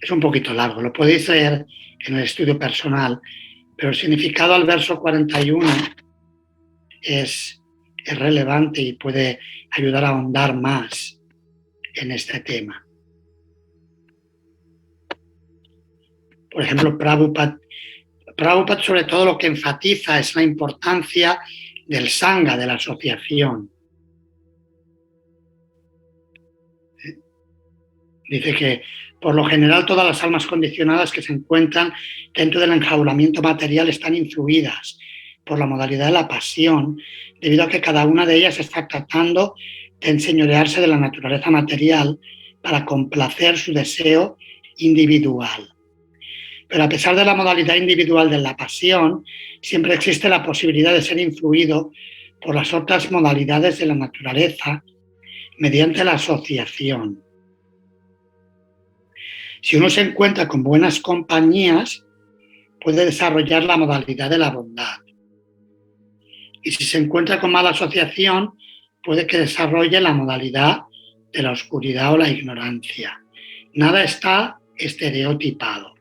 Es un poquito largo, lo podéis leer en el estudio personal, pero el significado al verso 41 es relevante y puede ayudar a ahondar más en este tema. Por ejemplo, Prabhupada sobre todo lo que enfatiza es la importancia del sangha, de la asociación. Dice que, por lo general, todas las almas condicionadas que se encuentran dentro del enjaulamiento material están influidas por la modalidad de la pasión, debido a que cada una de ellas está tratando de enseñorearse de la naturaleza material para complacer su deseo individual. Pero a pesar de la modalidad individual de la pasión, siempre existe la posibilidad de ser influido por las otras modalidades de la naturaleza mediante la asociación. Si uno se encuentra con buenas compañías, puede desarrollar la modalidad de la bondad. Y si se encuentra con mala asociación, puede que desarrolle la modalidad de la oscuridad o la ignorancia. Nada está estereotipado.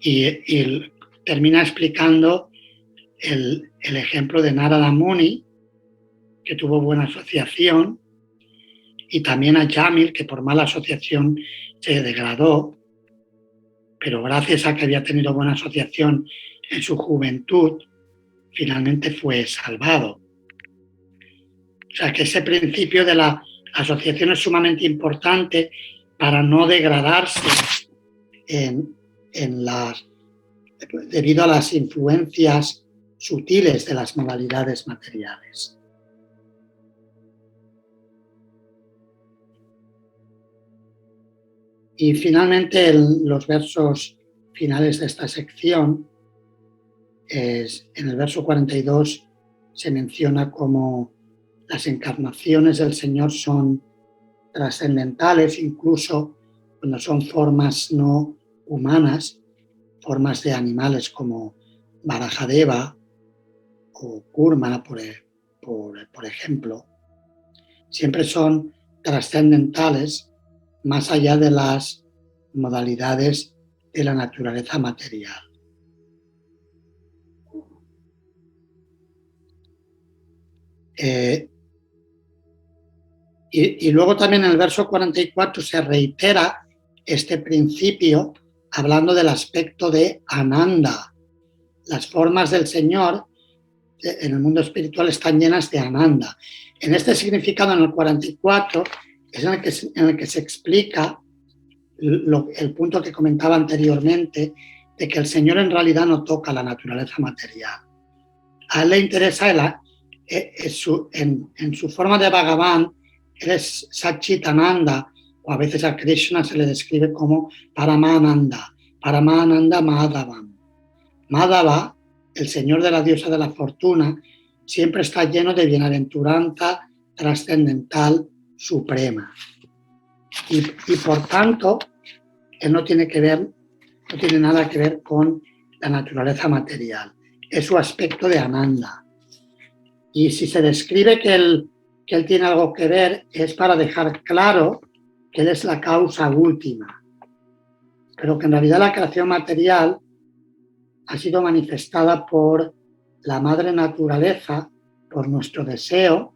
Y termina explicando el ejemplo de Narada Muni, que tuvo buena asociación, y también a Yamil, que por mala asociación se degradó, pero gracias a que había tenido buena asociación en su juventud, finalmente fue salvado. O sea que ese principio de la asociación es sumamente importante para no degradarse debido a las influencias sutiles de las modalidades materiales. Y finalmente, en los versos finales de esta sección, en el verso 42 se menciona cómo las encarnaciones del Señor son trascendentales, incluso cuando son formas no humanas, formas de animales como Varajadeva o Kurma, por ejemplo, siempre son trascendentales más allá de las modalidades de la naturaleza material. Y luego también en el verso 44 se reitera este principio hablando del aspecto de Ananda. Las formas del Señor en el mundo espiritual están llenas de Ananda. En este significado, en el 44, es en el que se explica el punto que comentaba anteriormente, de que el Señor en realidad no toca la naturaleza material. A él le interesa en su forma de Bhagavan, él es Satchitananda, o a veces a Krishna se le describe como Paramananda Madhavam. Madhava, el Señor de la diosa de la fortuna, siempre está lleno de bienaventuranza trascendental suprema. Y por tanto, él no tiene nada que ver con la naturaleza material. Es su aspecto de Ananda. Y si se describe que él tiene algo que ver, es para dejar claro que él es la causa última. Pero que en realidad la creación material ha sido manifestada por la madre naturaleza, por nuestro deseo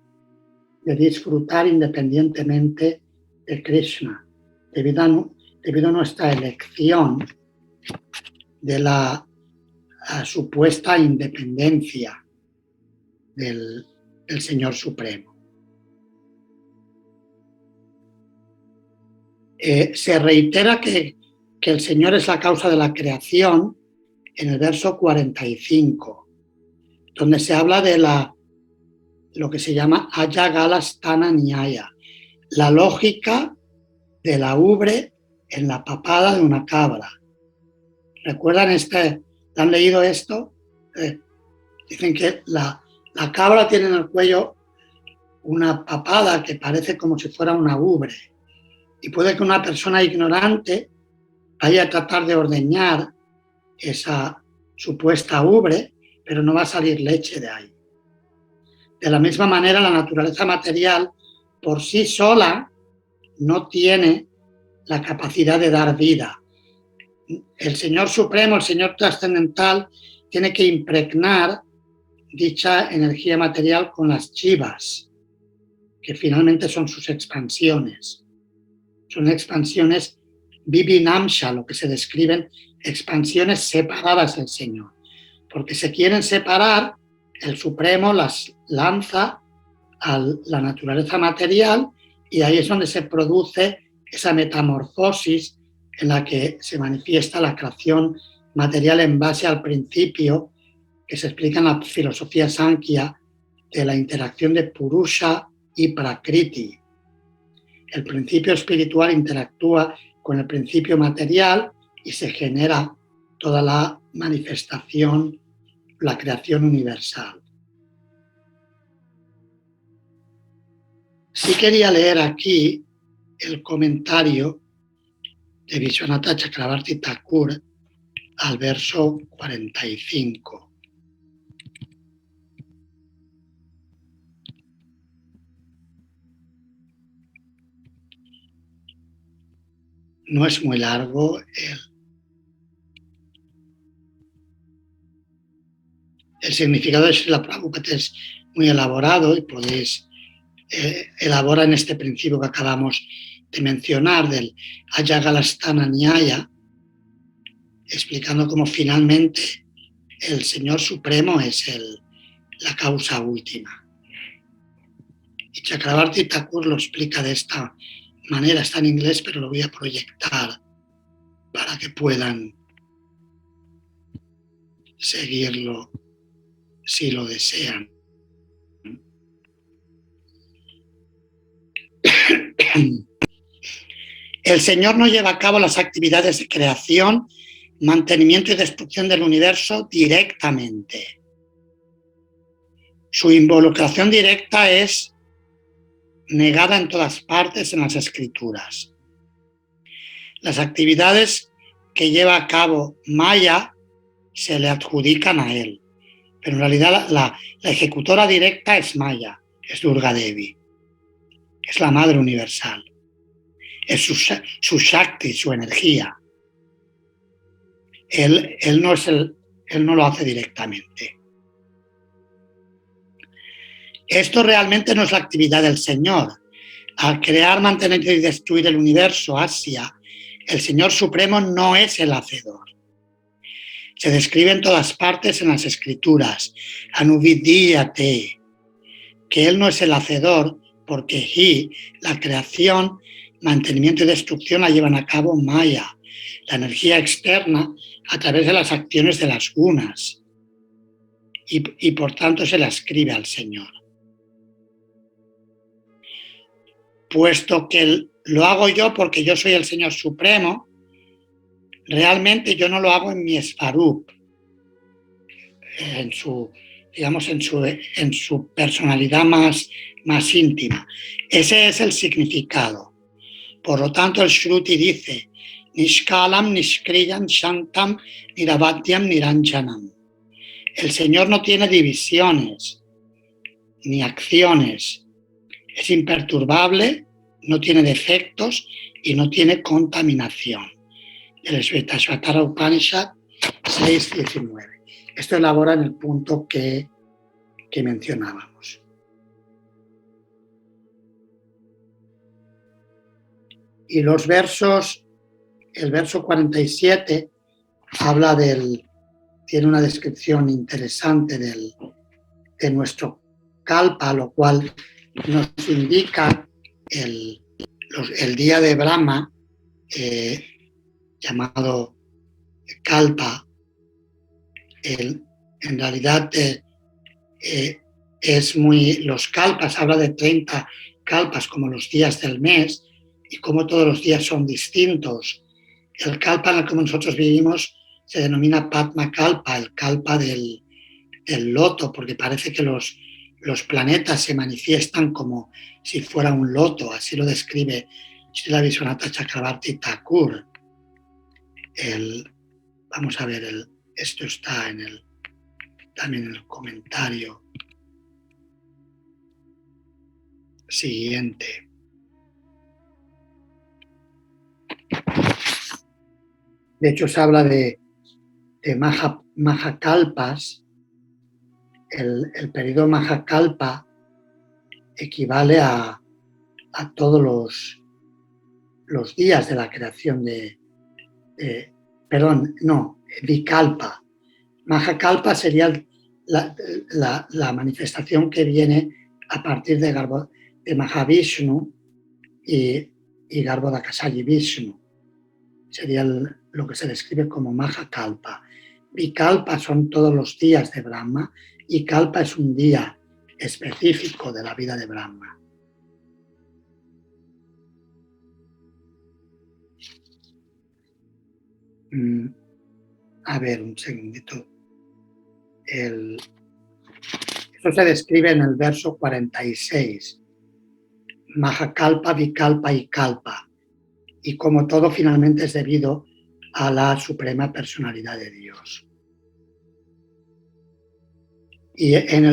de disfrutar independientemente de Krishna, debido a nuestra elección de la supuesta independencia del Señor Supremo. Se reitera que el Señor es la causa de la creación en el verso 45, donde se habla de lo que se llama Ayagalastana Nyaya, la lógica de la ubre en la papada de una cabra. ¿Recuerdan han leído esto? Dicen que la cabra tiene en el cuello una papada que parece como si fuera una ubre. Y puede que una persona ignorante vaya a tratar de ordeñar esa supuesta ubre, pero no va a salir leche de ahí. De la misma manera, la naturaleza material por sí sola no tiene la capacidad de dar vida. El Señor Supremo, el Señor Trascendental, tiene que impregnar dicha energía material con las chivas, que finalmente son sus expansiones. Son expansiones Vibhinamsha, lo que se describen expansiones separadas del Señor. Porque se quieren separar, el Supremo las lanza a la naturaleza material y ahí es donde se produce esa metamorfosis en la que se manifiesta la creación material en base al principio que se explica en la filosofía Sankhya de la interacción de Purusha y Prakriti. El principio espiritual interactúa con el principio material y se genera toda la manifestación, la creación universal. Sí quería leer aquí el comentario de Vishwanatha Chakravarti Thakur al verso 45. No es muy largo. El significado de Srila Prabhupada es muy elaborado y podéis elaborar en este principio que acabamos de mencionar del Ayagalastana Nyaya, explicando cómo finalmente el Señor Supremo es la causa última. Y Chakravarti Thakur lo explica de esta manera, está en inglés, pero lo voy a proyectar para que puedan seguirlo si lo desean. El Señor no lleva a cabo las actividades de creación, mantenimiento y destrucción del universo directamente. Su involucración directa es negada en todas partes en las Escrituras. Las actividades que lleva a cabo Maya se le adjudican a él, pero en realidad la ejecutora directa es Maya, es Durga Devi, es la Madre Universal, es su Shakti, su energía. Él no lo hace directamente. Esto realmente no es la actividad del Señor. Al crear, mantener y destruir el universo, Asia, el Señor Supremo no es el hacedor. Se describe en todas partes en las Escrituras, Anuvidíyate, que Él no es el hacedor porque la creación, mantenimiento y destrucción la llevan a cabo Maya, la energía externa, a través de las acciones de las gunas, y por tanto se la ascribe al Señor. Puesto que lo hago yo porque yo soy el Señor Supremo, realmente yo no lo hago en mi Svarup, en su personalidad más íntima. Ese es el significado. Por lo tanto, el Shruti dice, Nishkalam, Nishkriyam, Shantam, Niravatyam, Niranjanam. El Señor no tiene divisiones ni acciones. Es imperturbable, no tiene defectos y no tiene contaminación. El Shvetashvatara Upanishad 6.19. Esto elabora en el punto que mencionábamos. Y el verso 47 habla tiene una descripción interesante de nuestro kalpa, lo cual nos indica el día de Brahma, llamado kalpa. En realidad los kalpas, habla de 30 kalpas como los días del mes y como todos los días son distintos. El kalpa en el que nosotros vivimos se denomina Padma Kalpa, el kalpa del loto, porque parece que los planetas se manifiestan como si fuera un loto, así lo describe Srila Vishwanatha Chakravarti Thakur. Vamos a ver, esto está también en el comentario siguiente. De hecho, se habla de Mahakalpas. El periodo Mahakalpa equivale a todos los días de la creación Vikalpa. Mahakalpa sería la manifestación que viene a partir de Mahavishnu y Garbhodakasayi Vishnu. Sería lo que se describe como Mahakalpa. Vikalpa son todos los días de Brahma y Kalpa es un día específico de la vida de Brahma. A ver, un segundito. Eso se describe en el verso 46. Mahakalpa, Vikalpa y Kalpa. Y como todo finalmente es debido a la suprema personalidad de Dios. Y en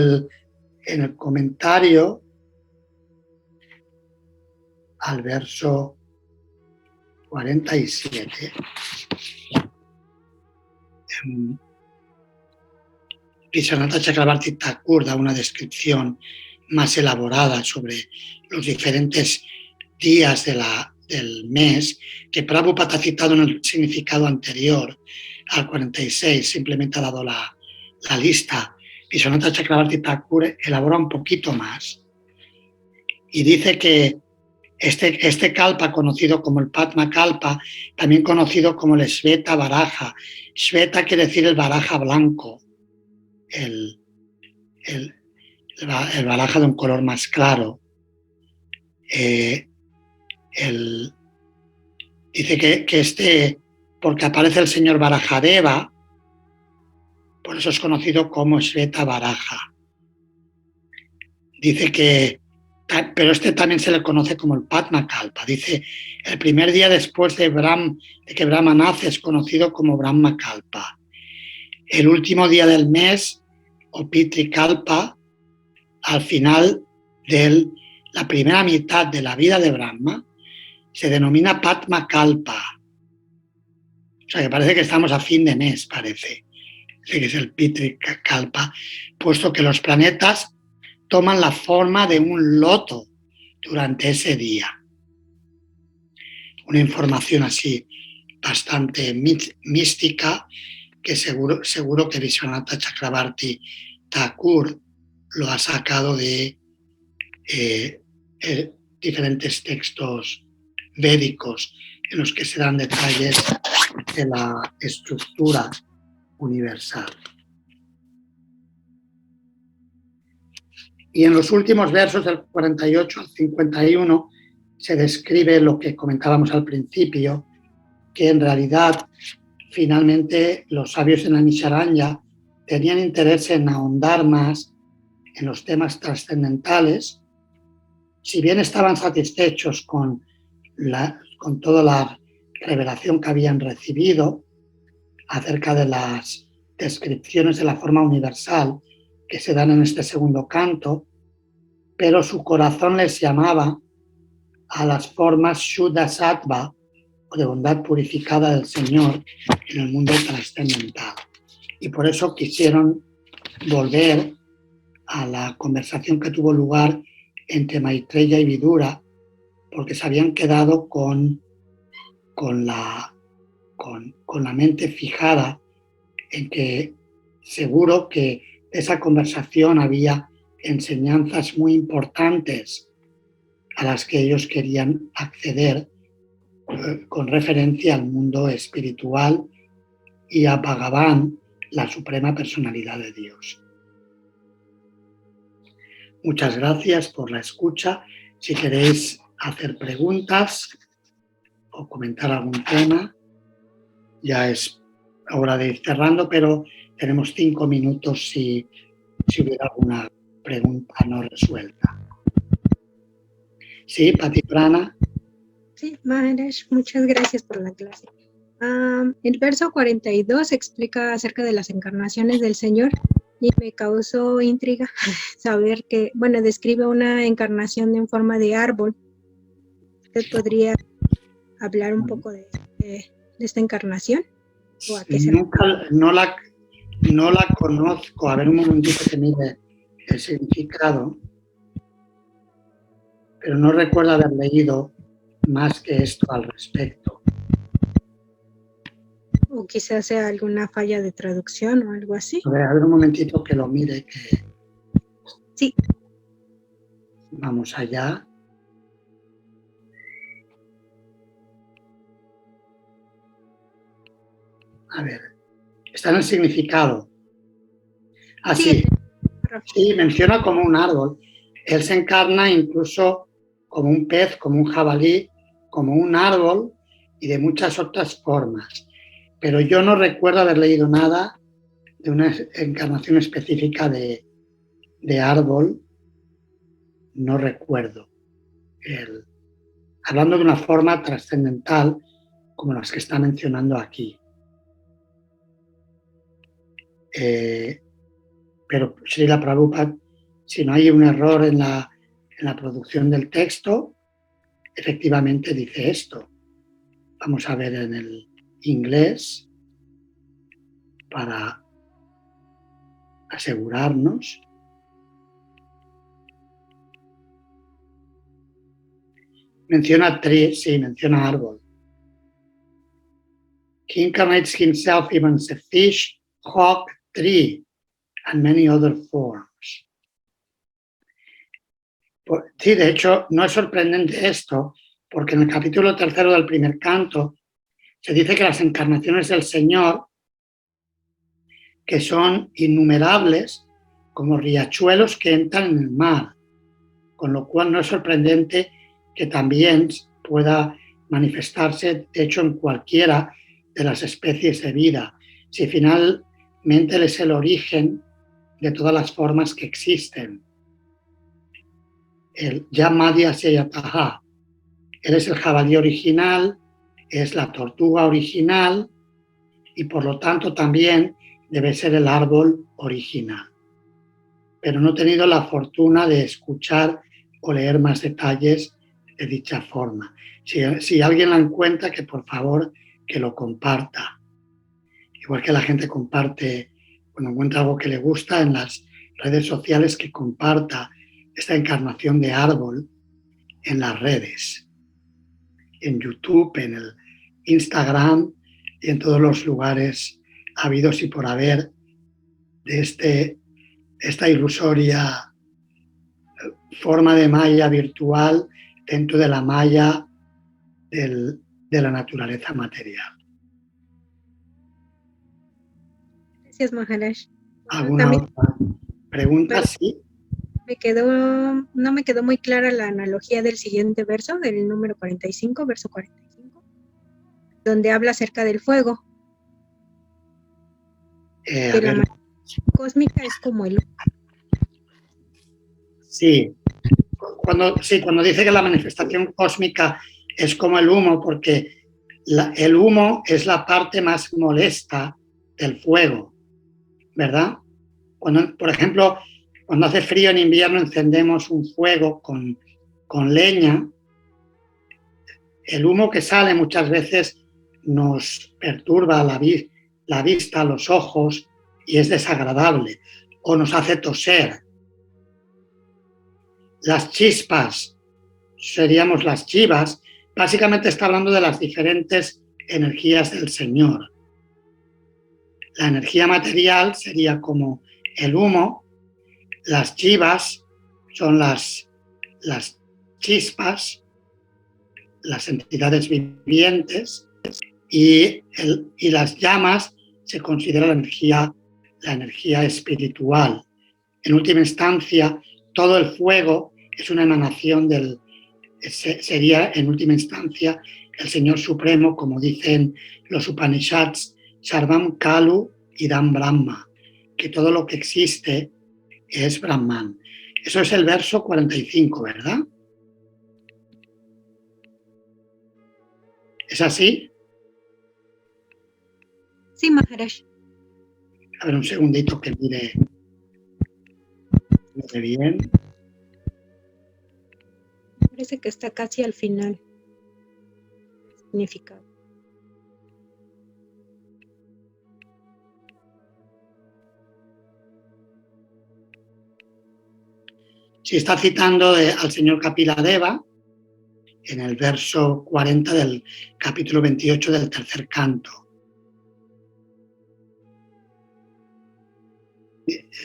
el comentario al verso 47, Vishwanatha Chakravarti Thakur da una descripción más elaborada sobre los diferentes días del mes, que Prabhupada ha citado en el significado anterior al 46, simplemente ha dado la lista. Vishwanatha Chakravarti Thakur elabora un poquito más y dice que este kalpa, conocido como el Padma Kalpa, también conocido como el Shveta Varaha. Shveta quiere decir el Varaha blanco, el Varaha de un color más claro. Dice que porque aparece el señor Varahadeva, por eso es conocido como Shveta Varaha. Dice pero también se le conoce como el Padma Kalpa. Dice, el primer día después de que Brahma nace es conocido como Brahma Kalpa. El último día del mes, o Pitri Kalpa, al final de la primera mitad de la vida de Brahma, se denomina Padma Kalpa. O sea, que parece que estamos a fin de mes, parece. Que es el Pitri Kalpa, puesto que los planetas toman la forma de un loto durante ese día. Una información así bastante mística que seguro que Vishwanatha Chakravarti Thakur lo ha sacado de diferentes textos védicos en los que se dan detalles de la estructura universal. Y en los últimos versos del 48 al 51 se describe lo que comentábamos al principio, que en realidad finalmente los sabios en Naimisharanya tenían interés en ahondar más en los temas trascendentales. Si bien estaban satisfechos con toda la revelación que habían recibido acerca de las descripciones de la forma universal que se dan en este segundo canto, pero su corazón les llamaba a las formas Shuddha Sattva, o de bondad purificada del Señor en el mundo trascendental. Y por eso quisieron volver a la conversación que tuvo lugar entre Maitreya y Vidura, porque se habían quedado con la mente fijada en que seguro que esa conversación había enseñanzas muy importantes a las que ellos querían acceder con referencia al mundo espiritual y a Bhagavan, la suprema personalidad de Dios. Muchas gracias por la escucha. Si queréis hacer preguntas o comentar algún tema, ya es hora de ir cerrando, pero tenemos 5 minutos si hubiera alguna pregunta no resuelta. Sí, Patiprana. Sí, Maharaj, muchas gracias por la clase. El verso 42 explica acerca de las encarnaciones del Señor y me causó intriga saber que, describe una encarnación en forma de árbol. ¿Usted podría hablar un poco de esta encarnación? ¿O a qué se no la conozco. A ver, un momentito que mire el significado. Pero no recuerdo haber leído más que esto al respecto. O quizás sea alguna falla de traducción o algo así. A ver un momentito que lo mire, que Sí. vamos allá. A ver, está en el significado. Así, sí, menciona como un árbol. Él se encarna incluso como un pez, como un jabalí, como un árbol y de muchas otras formas. Pero yo no recuerdo haber leído nada de una encarnación específica de árbol. No recuerdo. Hablando de una forma trascendental como las que está mencionando aquí. Pero Srila Prabhupada, si no hay un error en la producción del texto, efectivamente dice esto. Vamos a ver en el inglés para asegurarnos. Menciona tree, sí, menciona árbol. He incarnates himself even as a fish, hawk, tree, and many other forms. Sí, de hecho, no es sorprendente esto, porque en el capítulo 3 del primer canto se dice que las encarnaciones del Señor, que son innumerables, como riachuelos que entran en el mar, con lo cual no es sorprendente que también pueda manifestarse, de hecho, en cualquiera de las especies de vida, si finalmente él es el origen de todas las formas que existen. El Yamadya Seyataha, él es el jabalí original, es la tortuga original y por lo tanto también debe ser el árbol original. Pero no he tenido la fortuna de escuchar o leer más detalles de dicha forma. Si alguien la encuentra, que por favor que lo comparta. Igual que la gente comparte, cuando encuentra algo que le gusta en las redes sociales, que comparta esta encarnación de árbol en las redes, en YouTube, en el Instagram y en todos los lugares habidos y por haber de esta ilusoria forma de malla virtual dentro de la malla de la naturaleza material. Gracias, Maharaj. ¿Alguna otra pregunta? Sí. No me quedó muy clara la analogía del siguiente verso, del número 45, verso 45, donde habla acerca del fuego. Que la manifestación cósmica es como el humo. Sí. Cuando dice que la manifestación cósmica es como el humo, porque el humo es la parte más molesta del fuego, ¿verdad? Por ejemplo, cuando hace frío en invierno encendemos un fuego con leña, el humo que sale muchas veces nos perturba la vista, los ojos, y es desagradable, o nos hace toser. Las chispas, seríamos las chivas, básicamente está hablando de las diferentes energías del Señor. La energía material sería como el humo, las chivas son las chispas, las entidades vivientes, y las llamas se considera la energía espiritual. En última instancia, todo el fuego es una emanación sería en última instancia el Señor Supremo, como dicen los Upanishads, Sarvam Kalu Idam Brahma, que todo lo que existe es Brahman. Eso es el verso 45, ¿verdad? ¿Es así? Sí, Maharaj. A ver, un segundito que mire bien. Parece que está casi al final. Significado. Si está citando al señor Kapila Deva, en el verso 40 del capítulo 28 del tercer canto.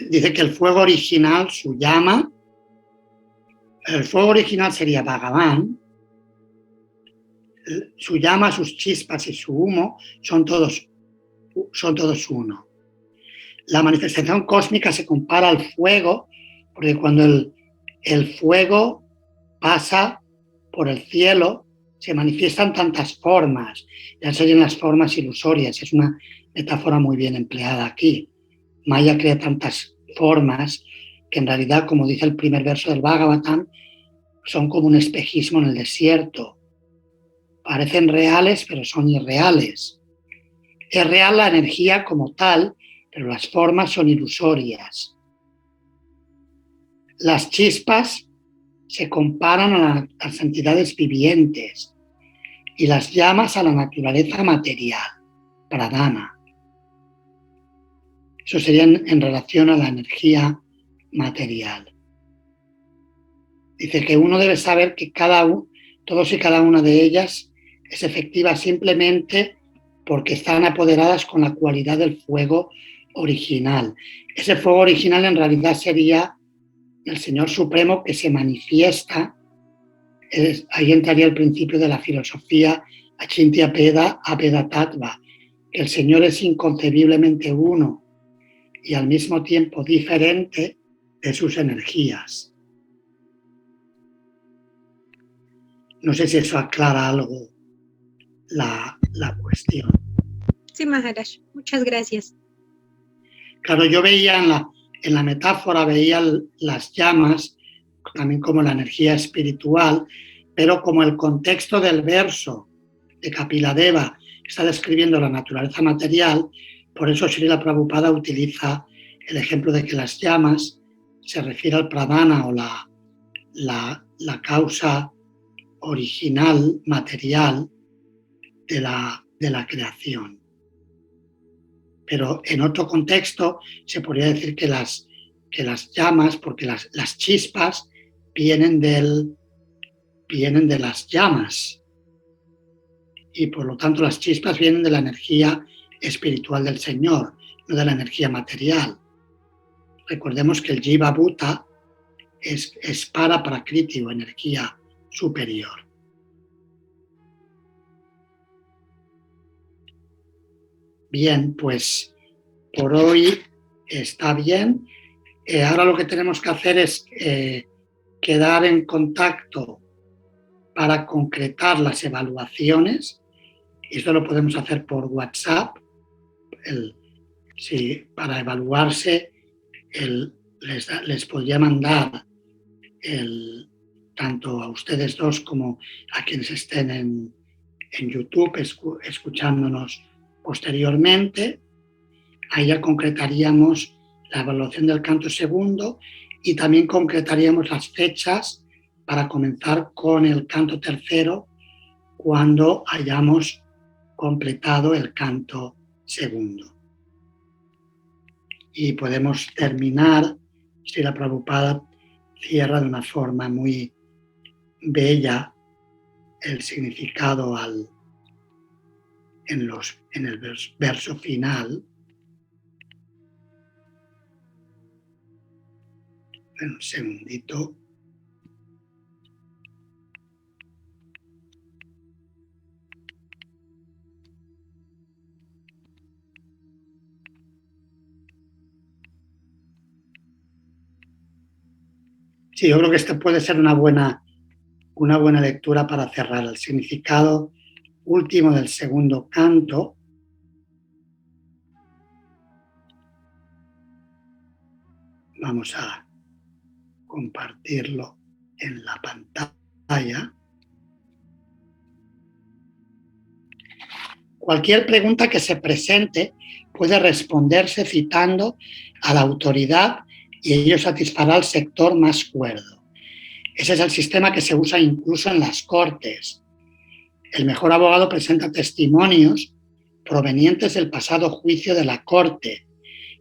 Dice que el fuego original, su llama, el fuego original sería Bhagavan, su llama, sus chispas y su humo son todos uno. La manifestación cósmica se compara al fuego, porque cuando el fuego pasa por el cielo, se manifiestan tantas formas, ya serían las formas ilusorias, es una metáfora muy bien empleada aquí. Maya crea tantas formas que en realidad, como dice el primer verso del Bhagavatam, son como un espejismo en el desierto. Parecen reales, pero son irreales. Es real la energía como tal, pero las formas son ilusorias. Las chispas se comparan a las entidades vivientes y las llamas a la naturaleza material, pradana. Eso sería en relación a la energía material. Dice que uno debe saber que todos y cada una de ellas es efectiva simplemente porque están apoderadas con la cualidad del fuego original. Ese fuego original en realidad sería el Señor Supremo que se manifiesta. Ahí entraría el principio de la filosofía Achintya Bheda Abheda Tattva, que el Señor es inconcebiblemente uno y al mismo tiempo diferente de sus energías. No sé si eso aclara algo la cuestión. Sí, Maharaj, muchas gracias. Claro, yo veía en la metáfora, veía las llamas también como la energía espiritual, pero como el contexto del verso de Kapiladeva está describiendo la naturaleza material, por eso Srila Prabhupada utiliza el ejemplo de que las llamas se refiere al pradana o la causa original, material de la creación. Pero en otro contexto se podría decir que las llamas, porque las chispas vienen de las llamas y por lo tanto las chispas vienen de la energía espiritual del Señor, no de la energía material. Recordemos que el Jiva Bhuta es para prakriti o energía superior. Bien, pues por hoy está bien. Ahora lo que tenemos que hacer es quedar en contacto para concretar las evaluaciones. Esto lo podemos hacer por WhatsApp. Para evaluarse les podría mandar tanto a ustedes dos como a quienes estén en YouTube escuchándonos posteriormente. Ahí ya concretaríamos la evaluación del canto segundo y también concretaríamos las fechas para comenzar con el canto tercero cuando hayamos completado el canto segundo. Y podemos terminar, si la Prabhupada cierra de una forma muy bella el significado en el verso final. Un segundito. Sí, yo creo que esta puede ser una buena lectura para cerrar el significado último del segundo canto. Vamos a compartirlo en la pantalla. Cualquier pregunta que se presente puede responderse citando a la autoridad y ello satisfará al sector más cuerdo. Ese es el sistema que se usa incluso en las cortes. El mejor abogado presenta testimonios provenientes del pasado juicio de la corte,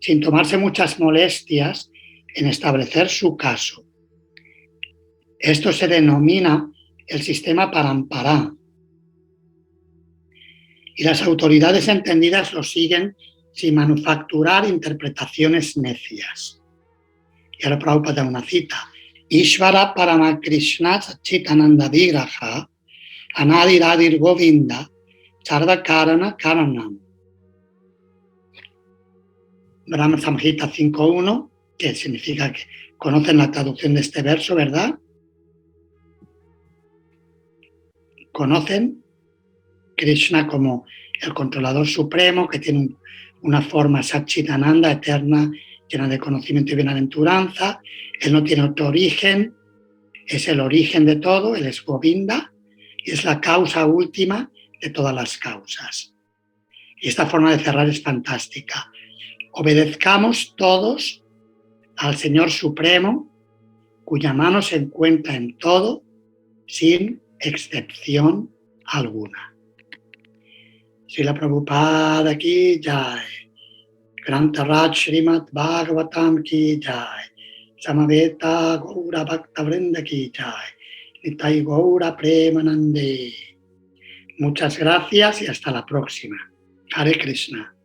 sin tomarse muchas molestias en establecer su caso. Esto se denomina el sistema Parampara. Y las autoridades entendidas lo siguen sin manufacturar interpretaciones necias. Y ahora Prabhupada da una cita. Ishvara Paramakrishna Satchitananda Vigraha Anadiradir Govinda Charda Karana Karanam. Brahma Samhita 5.1, que significa que conocen la traducción de este verso, ¿verdad? Conocen Krishna como el controlador supremo, que tiene una forma Satchitananda, eterna, llena de conocimiento y bienaventuranza. Él no tiene otro origen, es el origen de todo, él es Govinda y es la causa última de todas las causas. Y esta forma de cerrar es fantástica. Obedezcamos todos al Señor Supremo, cuya mano se encuentra en todo, sin excepción alguna. Srila Prabhupada ki jai, Grantaraj Srimad Bhagavatam ki jai, Samaveta Gaura Bhakta Vrinda ki jai, Nitai Gaura Premanande. Muchas gracias y hasta la próxima. Hare Krishna.